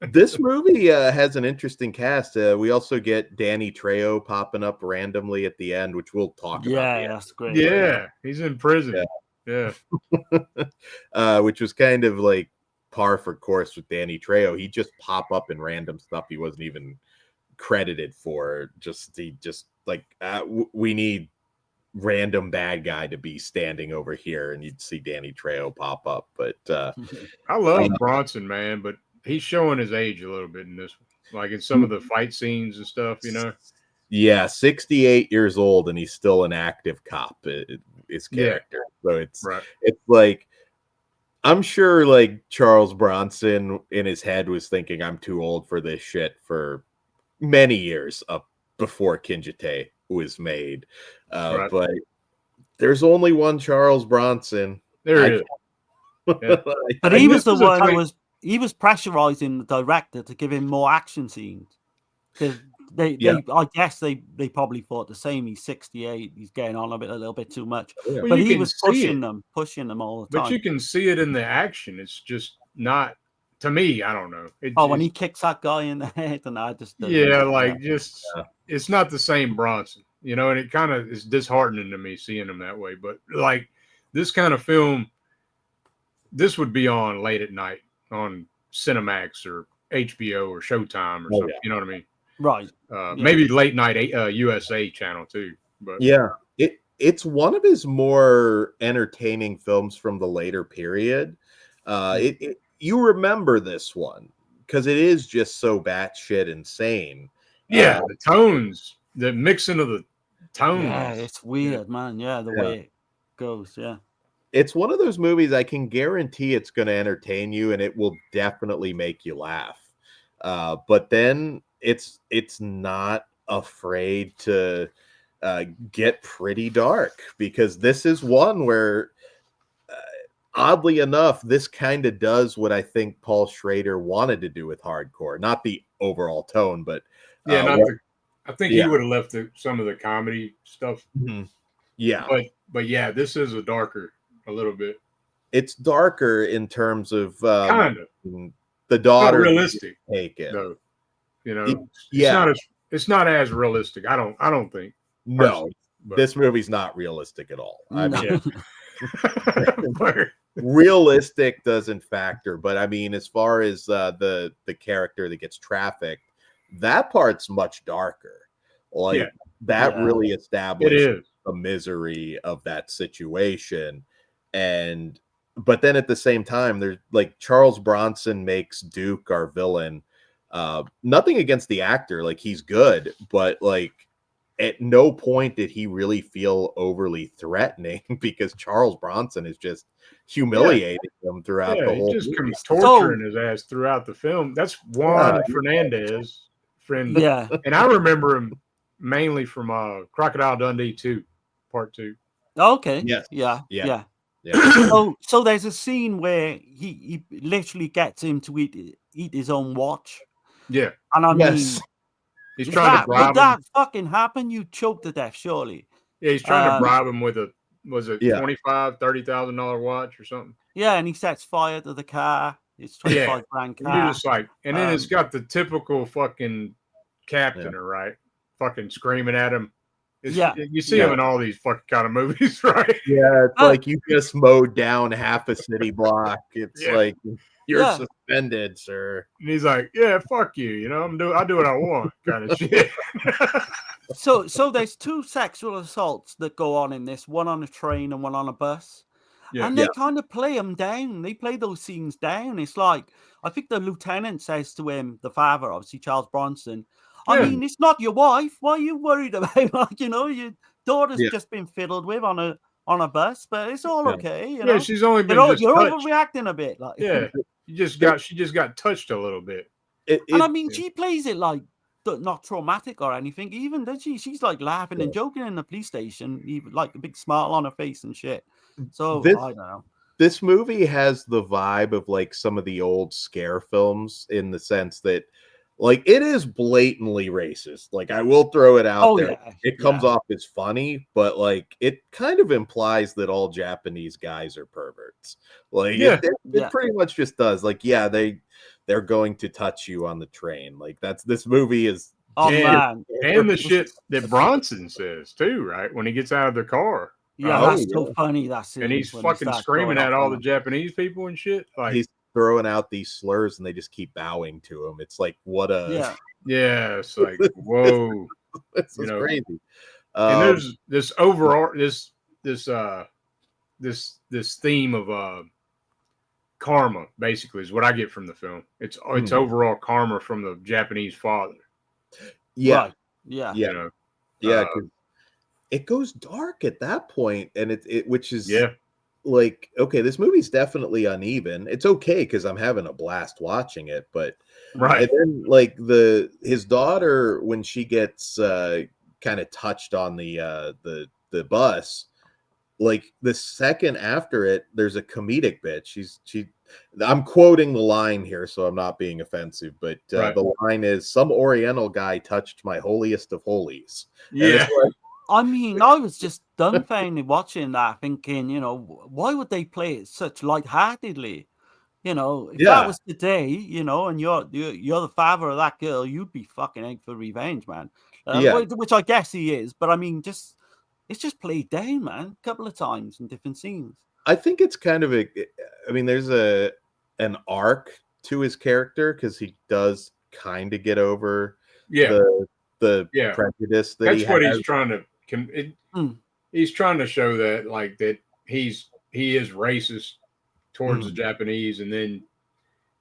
This movie has an interesting cast. We also get Danny Trejo popping up randomly at the end, which we'll talk about. Yeah, that's great. Yeah, he's in prison. Yeah. Which was kind of like par for course with Danny Trejo. He just pop up in random stuff he wasn't even credited for. We need random bad guy to be standing over here, and you'd see Danny Trejo pop up. But I love Bronson, man, but he's showing his age a little bit in this one, like in some of the fight scenes and stuff, you know. Yeah, 68 years old, and he's still an active cop. His character, so it's like, I'm sure like Charles Bronson in his head was thinking, I'm too old for this shit for many years up before Kinjite was made. But there's only one Charles Bronson. There is. Yeah. But he was the one who was pressurizing the director to give him more action scenes. I guess they probably thought the same. He's 68. He's getting on a little bit too much. Yeah. But he was pushing them all the time. But you can see it in the action. It's just not, to me, I don't know. When he kicks that guy in the head, and I just it's not the same Bronson, you know, and it kind of is disheartening to me seeing him that way. But like this kind of film, this would be on late at night on Cinemax or HBO or Showtime or something. You know what I mean? Right. Maybe late night USA channel too. But it's one of his more entertaining films from the later period. You remember this one because it is just so batshit insane. Yeah, the tones, the mixing of the tones. Yeah, it's weird, man. Yeah, the way it goes. Yeah. It's one of those movies I can guarantee it's going to entertain you, and it will definitely make you laugh. But then it's not afraid to get pretty dark, because this is one where, oddly enough, this kind of does what I think Paul Schrader wanted to do with hardcore. Not the overall tone, but I think he would have left some of the comedy stuff. Mm-hmm. Yeah, but yeah, this is a little bit. It's darker in terms of kind of the daughter. Not realistic, take it. No. You know, it's not as realistic. I don't think. No, this movie's not realistic at all. I mean, realistic doesn't factor, but I mean, as far as the character that gets trafficked, that part's much darker. Like that really established the misery of that situation. But then at the same time, there's like Charles Bronson makes Duke our villain. Nothing against the actor, like he's good, but like at no point did he really feel overly threatening, because Charles Bronson is just humiliating him throughout the whole. Just comes torturing his ass throughout the film. That's Juan Fernandez, friend. Yeah, and I remember him mainly from Crocodile Dundee 2, Part 2. Okay. Yes. Yeah. Yeah. So there's a scene where he literally gets him to eat his own watch. Yeah. And I mean, he's trying to bribe him. Would that fucking happen? You choke to death, surely. Yeah, he's trying to bribe him with a $25,000-$30,000 watch or something. Yeah, and he sets fire to the car. It's $25,000 car. And you're just like, and then it's got the typical fucking captainer, right? Fucking screaming at him. You see him in all these fucking kind of movies, right? Yeah, it's like you just mowed down half a city block. It's like, You're Yeah. suspended, sir. And he's like, "Yeah, fuck you. You know, I do what I want," kind of shit. So there's 2 sexual assaults that go on in this, one on a train and one on a bus. Yeah. And they kind of play them down. They play those scenes down. It's like, I think the lieutenant says to him, the father, obviously Charles Bronson, I Yeah. mean, it's not your wife. Why are you worried about, like, you know, your daughter's Yeah. just been fiddled with on a bus, but it's all Yeah. okay, you Yeah, know. she's only been You're just touched. overreacting a bit, like. Yeah, she just got touched a little bit. And I mean, she plays it like not traumatic or anything, even does she? She's like laughing and joking in the police station, even like a big smile on her face and shit. So This- I don't know. This movie has the vibe of like some of the old scare films in the sense that like it is blatantly racist. Like I will throw it out there. Yeah, It comes off as funny, but like it kind of implies that all Japanese guys are perverts. Like it pretty much just does. Like, yeah, they're going to touch you on the train. Like this movie is man. And the shit that Bronson says too, right? When he gets out of the car. Yeah, that's so funny. That's and he's fucking screaming at all the Japanese people and shit. Like he's throwing out these slurs and they just keep bowing to him. It's like what a it's like whoa, it's crazy. And there's this overall this theme of karma basically is what I get from the film. It's overall karma from the Japanese father. Yeah, right. Yeah, you know, yeah. It goes dark at that point, and it which is like okay, this movie's definitely uneven. It's okay because I'm having a blast watching it, but right. And then like his daughter when she gets kind of touched on the bus, like the second after it, there's a comedic bit. I'm quoting the line here, so I'm not being offensive, but the line is, "Some Oriental guy touched my holiest of holies." Yeah. I mean, I was just dumbfounded watching that, thinking, you know, why would they play it such lightheartedly? You know, if that was today, you know, and you're the father of that girl, you'd be fucking out for revenge, man. Which I guess he is, but I mean, it's just played down, man, a couple of times in different scenes. I think it's kind of there's an arc to his character because he does kind of get over the prejudice that that's what he's trying to. He's trying to show that like that he is racist towards the Japanese, and then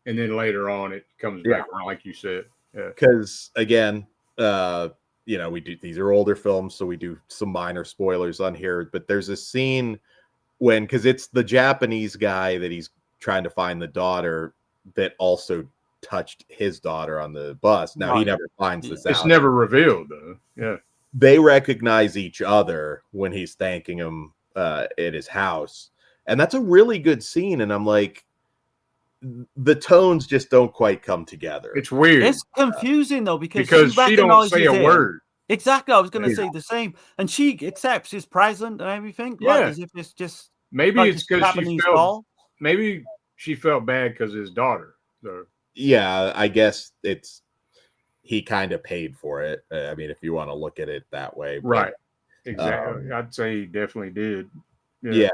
later on it comes back around, like you said. Because again, you know, these are older films, so we do some minor spoilers on here. But there's a scene because it's the Japanese guy that he's trying to find the daughter that also touched his daughter on the bus. Now he never finds this out. It's never revealed though. Yeah. They recognize each other when he's thanking him at his house. And that's a really good scene. And I'm like, the tones just don't quite come together. It's weird. It's confusing though, because she don't say a word. Exactly. I was going to say the same. And she accepts his present and everything. Yeah. Like, as if it's just maybe like it's because she felt bad because his daughter. So. Yeah, I guess he kind of paid for it. I mean, if you want to look at it that way. Right. Exactly. I'd say he definitely did. Yeah.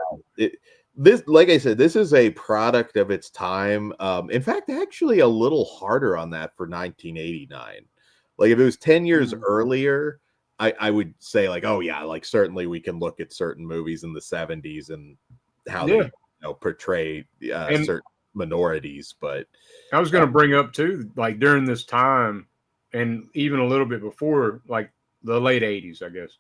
This, like I said, this is a product of its time. In fact, actually a little harder on that for 1989. Like if it was 10 years earlier, I would say like, oh yeah, like certainly we can look at certain movies in the 70s and how they portray certain minorities. But I was going to bring up too, like during this time and even a little bit before, like the late 80s, I guess,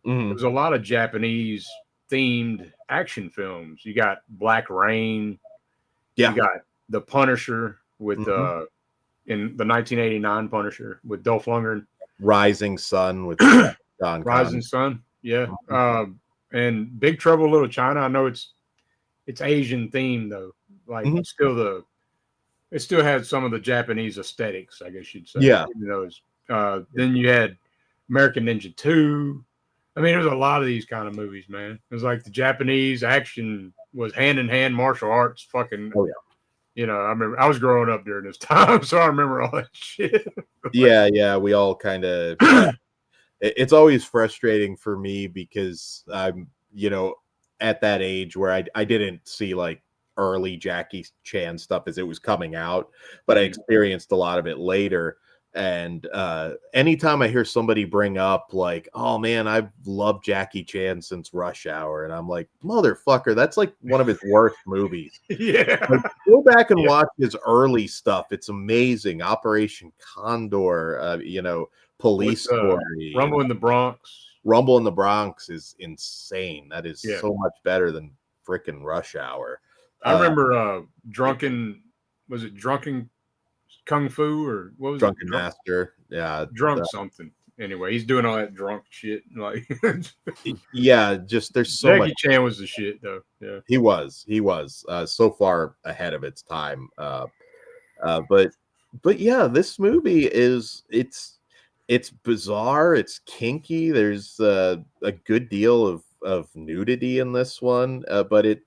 there was a lot of Japanese themed action films. You got Black Rain. You got The Punisher with in the 1989 Punisher with Dolph Lundgren. Rising Sun with Don Rising Sun. Yeah. And Big Trouble in Little China. I know it's Asian themed though. Like it still had some of the Japanese aesthetics, I guess you'd say. Yeah. Then you had American Ninja 2. I mean, there's a lot of these kind of movies, man. It was like the Japanese action was hand-in-hand martial arts fucking. Oh, yeah. You know, I remember I was growing up during this time, so I remember all that shit. Yeah. We all kind of it's always frustrating for me because I'm, you know, at that age where I didn't see like early Jackie Chan stuff as it was coming out, but I experienced a lot of it later. And anytime I hear somebody bring up like, oh man, I've loved Jackie Chan since Rush Hour, and I'm like, motherfucker, that's like one of his worst movies. Yeah. Like, go back and watch his early stuff. It's amazing. Operation Condor, Police Story. Rumble in the Bronx. Rumble in the Bronx is insane. That is Yeah. so much better than freaking Rush Hour. I remember Drunken Kung Fu, or what was Drunken it? Master. Yeah. Drunk something. Anyway, he's doing all that drunk shit. Like, Yeah, just there's so Jackie much. Chan was the shit, though. Yeah. He was so far ahead of its time. But yeah, this movie it's bizarre, it's kinky. There's a good deal of nudity in this one, but it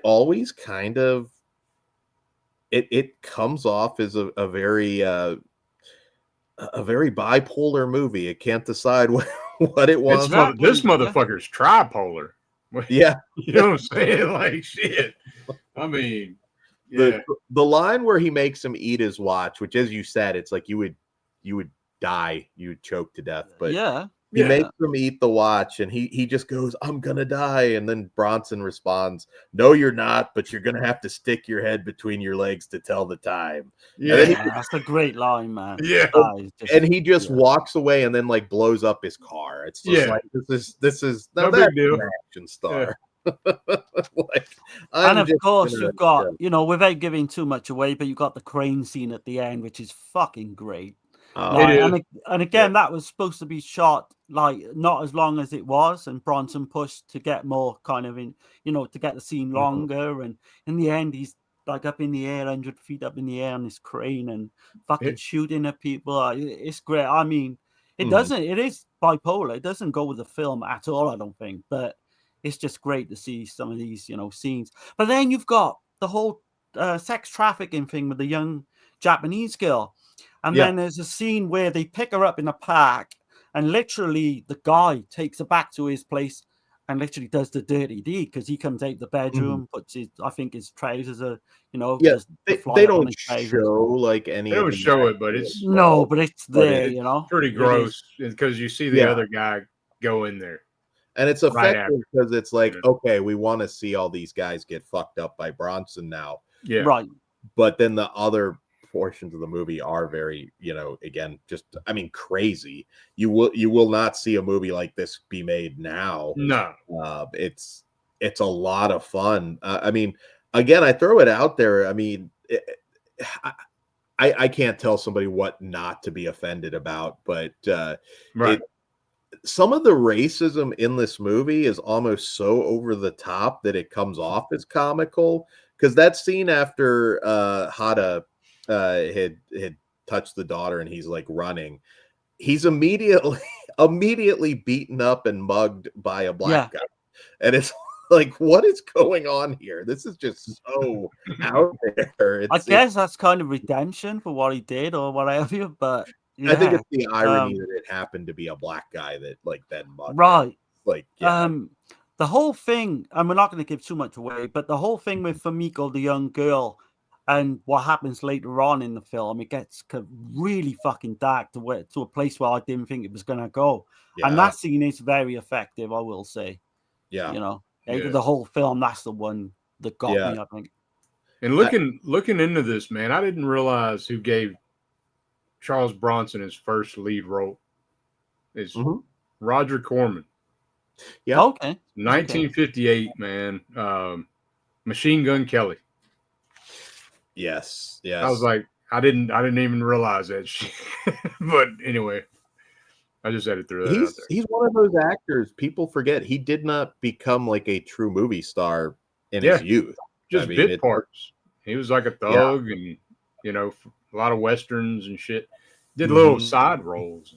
always kind of it comes off as a very bipolar movie. It can't decide what it wants. This motherfucker's tripolar. Yeah. You know what I'm saying? Like, shit. I mean, yeah. The line where he makes him eat his watch, which, as you said, it's like you would die, you would choke to death. But he makes him eat the watch, and he just goes, "I'm gonna die," and then Bronson responds, "No, you're not, but you're gonna have to stick your head between your legs to tell the time." Yeah, that's a great line, man. Yeah, and he just walks away and then like blows up his car. It's just like this is no big deal. An action star. And of course you've got, without giving too much away, but you've got the crane scene at the end, which is fucking great. And again, that was supposed to be shot like not as long as it was, and Bronson pushed to get more kind of to get the scene longer. And in the end, he's like up in the air, 100 feet up in the air on this crane and fucking shooting at people. It's great. I mean, it is bipolar. It doesn't go with the film at all, I don't think, but it's just great to see some of these, scenes. But then you've got the whole sex trafficking thing with the young Japanese girl. And then there's a scene where they pick her up in a park, and literally the guy takes her back to his place and literally does the dirty deed, because he comes out the bedroom, puts his trousers are, they don't show like any. They don't show it, but it's but it's there, pretty gross, because you see the other guy go in there. And it's effective because it's like, okay, we want to see all these guys get fucked up by Bronson now. Yeah. Right. But then the other portions of the movie are very, again, just, I mean, crazy. You will not see a movie like this be made now. No. It's a lot of fun. I mean, again, I throw it out there. I mean, I can't tell somebody what not to be offended about, but some of the racism in this movie is almost so over the top that it comes off as comical. Because that scene after Hada had touched the daughter and he's like running, he's immediately beaten up and mugged by a black guy, and it's like, what is going on here? This is just so out there. I guess that's kind of redemption for what he did or whatever, but I think it's the irony that it happened to be a black guy that like then mugged right. Like the whole thing, and we're not going to give too much away, but the whole thing with Famiko, the young girl, and what happens later on in the film, it gets really fucking dark to a place where I didn't think it was going to go. Yeah. And that scene is very effective, I will say. Yeah. The whole film, that's the one that got me, I think. And looking into this, man, I didn't realize who gave Charles Bronson his first lead role. It's Roger Corman. Yeah. Okay. 1958, man. Machine Gun Kelly. Yes. I was like, I didn't even realize that shit. But anyway, I just had to throw that out there. He's one of those actors people forget. He did not become like a true movie star in his youth. Just bit parts. He was like a thug and, a lot of westerns and shit. Did little side roles,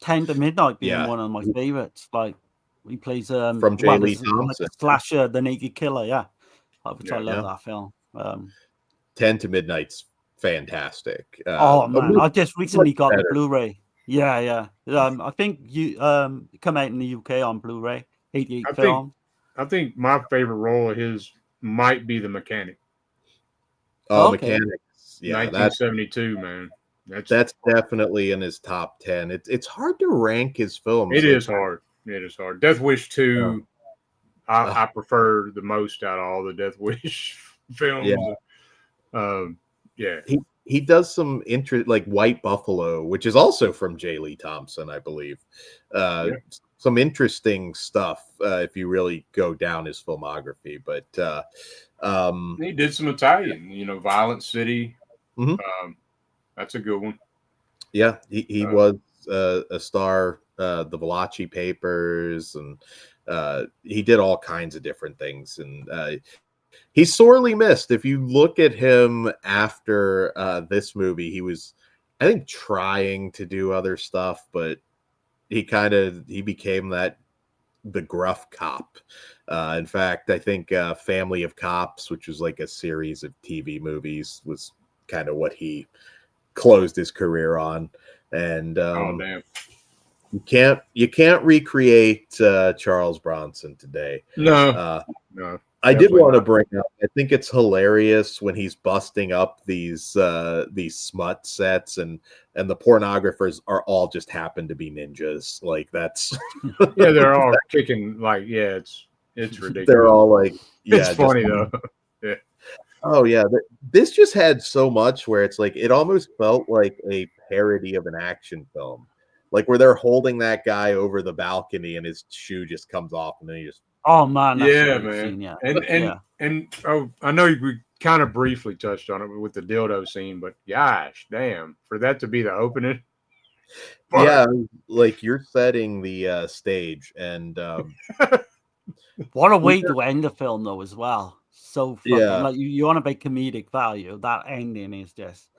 10 to Midnight being one of my favorites. Like, he plays from J. Lee Thompson. Like a slasher, The Naked Killer, which I love that film. 10 to Midnight's fantastic. Man, I just recently got the Blu-ray. Yeah. I think you come out in the UK on Blu-ray. 88 film. I think my favorite role of his might be the mechanic. Oh, Okay. Mechanics. Yeah, 1972, man. that's definitely in his top 10. It's hard to rank his films. It is hard. It is hard. Death Wish 2, Oh. I prefer the most out of all the Death Wish films. Yeah. He does some like White Buffalo, which is also from J. Lee Thompson, I believe. Some interesting stuff if you really go down his filmography. But he did some Italian, Violent City. Mm-hmm. That's a good one. Yeah, he was a star. The Valachi Papers, and he did all kinds of different things, and he's sorely missed. If you look at him after this movie, he was, I think, trying to do other stuff, but he became the gruff cop. In fact, I think Family of Cops, which was like a series of TV movies, was kind of what he closed his career on. And Oh damn. You can't recreate Charles Bronson today. No. I did want to bring up, I think it's hilarious when he's busting up these smut sets, and the pornographers are all just happen to be ninjas. Like, that's yeah, they're all kicking, like, yeah, it's ridiculous. They're all like, yeah, it's funny though. Yeah. Oh yeah, this just had so much where it's like it almost felt like a parody of an action film, like where they're holding that guy over the balcony and his shoe just comes off and then he just. Oh man, yeah, man. Scene, yeah. And I know we kind of briefly touched on it with the dildo scene, but gosh, damn, for that to be the opening. But, yeah, like you're setting the stage, and what a way to end the film though, as well. So fucking, yeah, like you want a big comedic value. That ending is just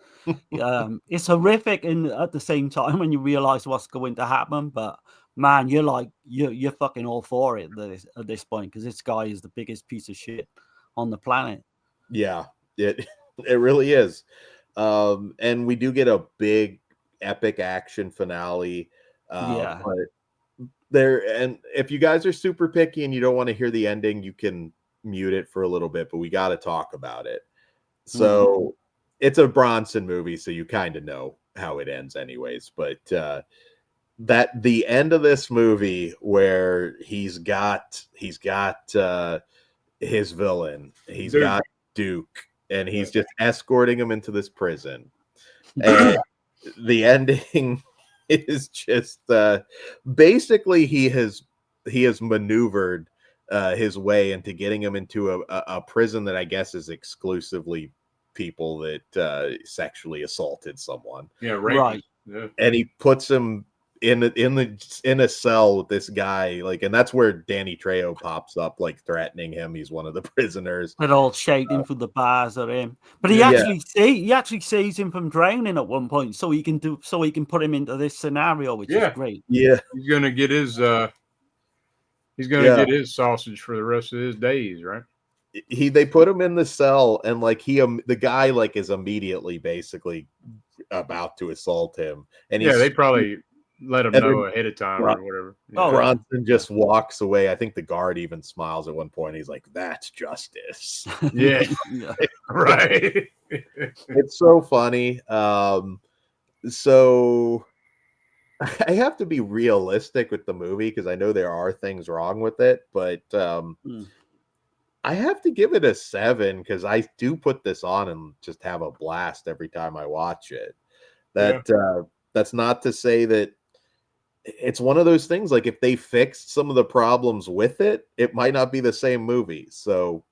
it's horrific, and at the same time when you realize what's going to happen, but man, you're fucking all for it at this point, because this guy is the biggest piece of shit on the planet. Yeah, it really is. And we do get a big epic action finale. Yeah. But and if you guys are super picky and you don't want to hear the ending, you can mute it for a little bit, but we got to talk about it. So it's a Bronson movie, so you kind of know how it ends anyways, but that the end of this movie where he's got his villain, he's got Duke, and he's just escorting him into this prison, and the ending is just basically he has maneuvered his way into getting him into a prison that I guess is exclusively people that sexually assaulted someone. Yeah, right. Yeah. And he puts him in a cell with this guy, like, and that's where Danny Trejo pops up, like threatening him. He's one of the prisoners. They're all shouting for the bars at him, but he actually saves him from drowning at one point, so he can put him into this scenario, which is great. Yeah, he's gonna get his get his sausage for the rest of his days, right? They put him in the cell, and like the guy like is immediately basically about to assault him, and they probably let him know ahead of time or whatever. Yeah. Bronson just walks away. I think the guard even smiles at one point. He's like, "That's justice." Yeah. Right. It's so funny. So I have to be realistic with the movie because I know there are things wrong with it, but I have to give it a 7 because I do put this on and just have a blast every time I watch it. That's not to say that it's one of those things, like if they fixed some of the problems with it, it might not be the same movie. So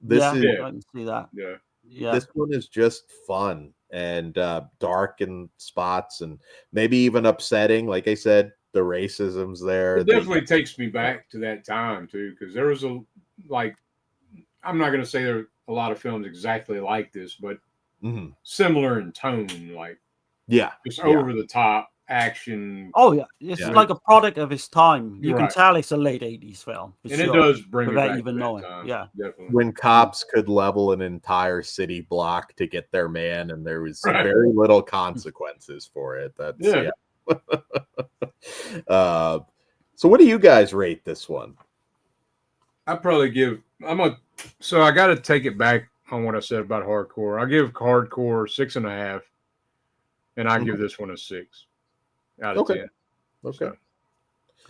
this I can see that. Yeah. This one is just fun and dark in spots and maybe even upsetting. Like I said, the racism's there. It definitely takes me back to that time too, because there was I'm not going to say there are a lot of films exactly like this, but similar in tone, like just over the top action. Oh yeah, it's like a product of his time. You can tell it's a late 80s film, and it does bring me back even to knowing. that time. Yeah, definitely. When cops could level an entire city block to get their man, and there was very little consequences for it. That's so what do you guys rate this one? I'd probably give. So I got to take it back on what I said about hardcore. I give hardcore 6.5, and I give this one a 6 out of 10. Okay.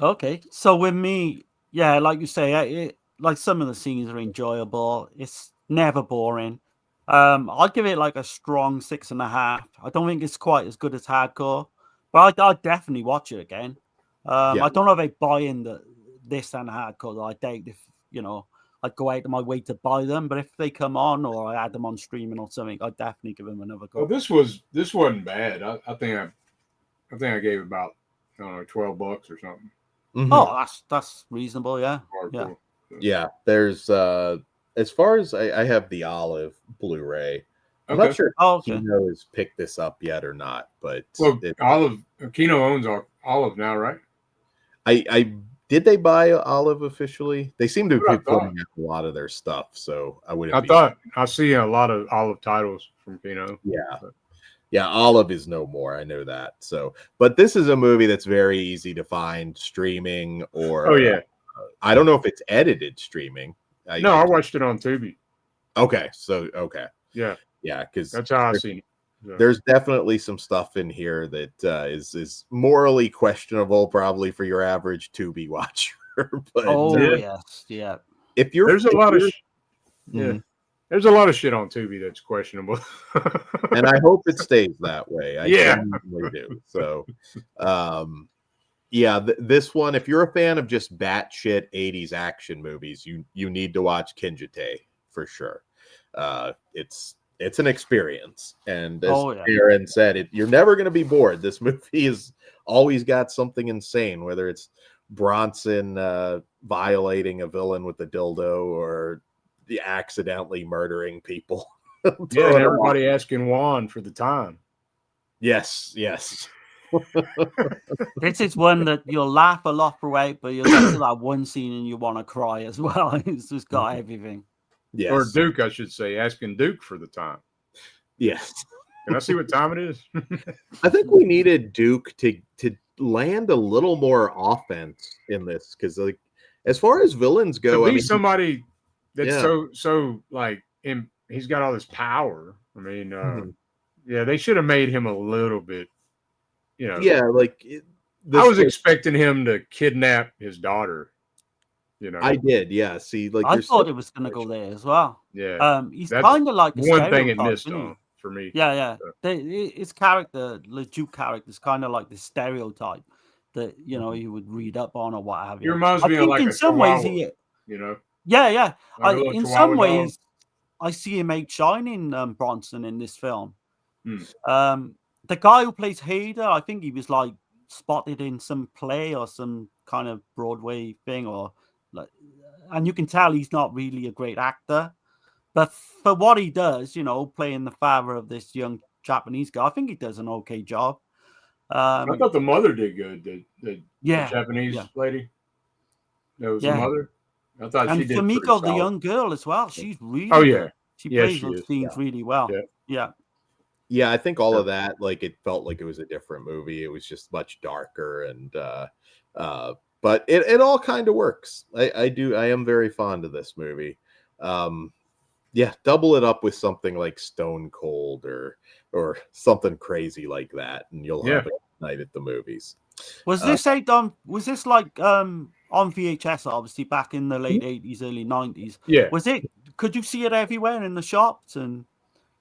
Okay. So with me, yeah, like you say, like some of the scenes are enjoyable. It's never boring. I'd give it like a strong 6.5. I don't think it's quite as good as hardcore, but I'd definitely watch it again. I don't know if I buy in this and hardcore. I doubt if I'd go out of my way to buy them, but if they come on or I add them on streaming or something, I'd definitely give them another go. Well, this wasn't bad. I think I gave about I don't know $12 or something. Mm-hmm. Oh, that's reasonable. Yeah. Hardcore. Yeah. There's as far as I have the Olive Blu-ray. I'm not sure if Kino has picked this up yet or not, but Kino owns Olive now, right? I did they buy Olive officially? They seem to be putting out a lot of their stuff, so I wouldn't. I see a lot of Olive titles from Kino. Yeah, Olive is no more. I know that. So, but this is a movie that's very easy to find streaming or. Oh yeah. I don't know if it's edited streaming. I watched it on Tubi. Okay, Yeah, because that's how I seen it. Yeah. There's definitely some stuff in here that is morally questionable, probably for your average Tubi watcher. But yeah. If you're, there's a lot of shit on Tubi that's questionable, and I hope it stays that way. I genuinely do. So, this one, if you're a fan of just batshit 80s action movies, you need to watch Kinjite for sure. It's an experience, and as Aaron said, you're never going to be bored. This movie has always got something insane, whether it's Bronson violating a villain with a dildo or the accidentally murdering people. And everybody asking Juan for the time. Yes. This is one that you'll laugh a lot throughout, but you'll get to that one scene and you want to cry as well. It's just got everything. Yes. Or Duke, I should say, asking Duke for the time. Yes. Can I see what time it is? I think we needed Duke to land a little more offense in this, because like as far as villains go, to be somebody that's so like he's got all this power. I mean, they should have made him a little bit, like I was expecting him to kidnap his daughter. I did, See, like I thought it was going to go there as well. Yeah, he's kind of like one thing it missed on for me. Yeah. His character, the Duke character, is kind of like the stereotype that you would read up on or what have you. He reminds me of like in some ways he, Yeah. Like in some ways, I see him outshining Bronson in this film. The guy who plays Hader, I think he was like spotted in some play or some kind of Broadway thing, or like, and you can tell he's not really a great actor, but for what he does, playing the father of this young Japanese guy, I think he does an okay job. I thought the mother did good. The Japanese lady. That was the mother. I thought she did. And Famiko, the young girl, as well. She's really. Oh yeah. She plays those scenes really well. Yeah, I think all of that, like, it felt like it was a different movie. It was just much darker, and but it all kind of works. I am very fond of this movie. Double it up with something like Stone Cold or something crazy like that, and you'll have a night at the movies. Was this was this like on VHS, obviously back in the late 80s, early 90s? Yeah. Was it? Could you see it everywhere in the shops and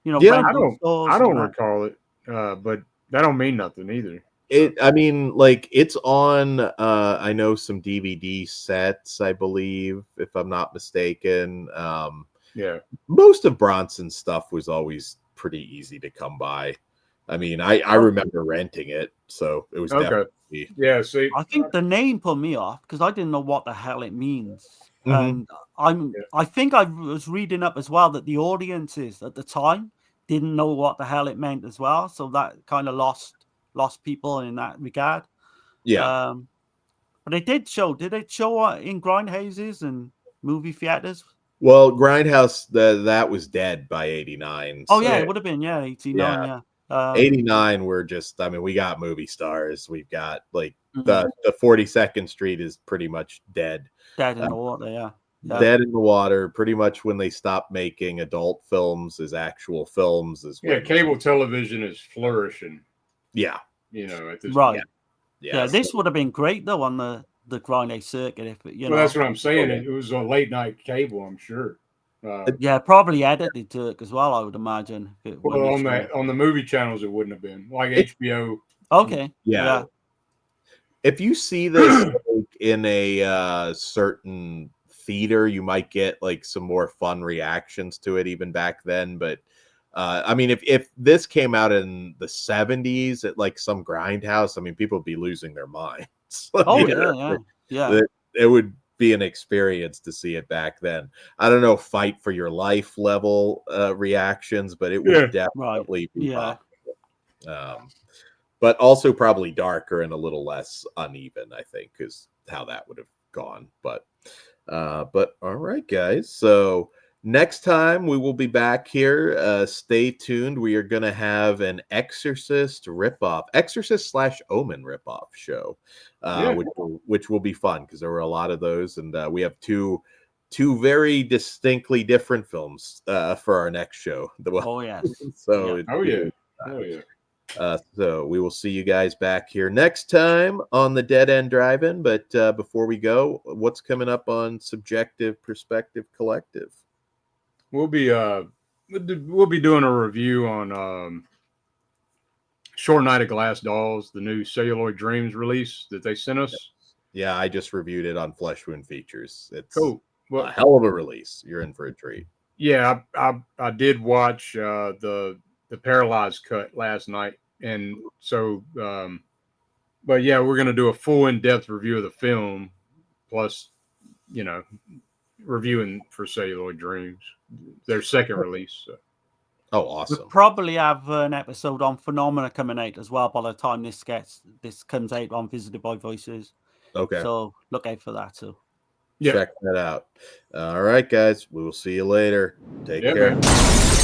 I don't recall it, but that don't mean nothing either. I mean, like, it's on I know some DVD sets, I believe, if I'm not mistaken. Most of Bronson's stuff was always pretty easy to come by. I mean, I remember renting it, so it was definitely. Yeah, see, I think the name put me off because I didn't know what the hell it means. And I think I was reading up as well that the audiences at the time didn't know what the hell it meant as well, so that kind of lost people in that regard. But it did show. Did it show in grindhouses and movie theaters? Well, Grindhouse, that was dead by 89. Oh yeah, it would have been 89. 89, we're just, I mean, we got movie stars. We've got like the 42nd Street is pretty much dead. Dead in the water, dead in the water. Pretty much when they stopped making adult films as actual films is when cable television is flourishing. Yeah. At this right. point. Yeah, this would have been great though on the grinding circuit if you know. That's what I'm saying. It was a late night cable, I'm sure. Yeah, probably edited to it as well, I would imagine. Well, on the movie channels, it wouldn't have been like HBO. Okay. Yeah. If you see this in a certain theater, you might get like some more fun reactions to it even back then. But I mean, if this came out in the 70s at like some grindhouse, I mean, people would be losing their minds. Yeah. It would be an experience to see it back then. I don't know, fight for your life level reactions, but it would definitely be popular. But also probably darker and a little less uneven, I think, is how that would have gone. But all right, guys. So next time we will be back here. Stay tuned. We are going to have an Exorcist ripoff, Exorcist/Omen ripoff show, which will be fun because there were a lot of those, and we have two very distinctly different films for our next show. Oh yes. So so we will see you guys back here next time on the Dead End Drive-In. But before we go, what's coming up on Subjective Perspective Collective? We'll be doing a review on Short Night of Glass Dolls, the new Celluloid Dreams release that they sent us. Yeah, I just reviewed it on Flesh Wound Features. It's cool. A hell of a release. You're in for a treat. Yeah, I did watch the Paralyzed cut last night, and so but yeah, we're gonna do a full in-depth review of the film, plus reviewing for Celluloid Dreams, their second release. So. Oh, awesome! We'll probably have an episode on Phenomena coming out as well by the time this comes out on Visited by Voices. Okay, so look out for that too. Check that out. All right, guys, we will see you later. Take care. Man.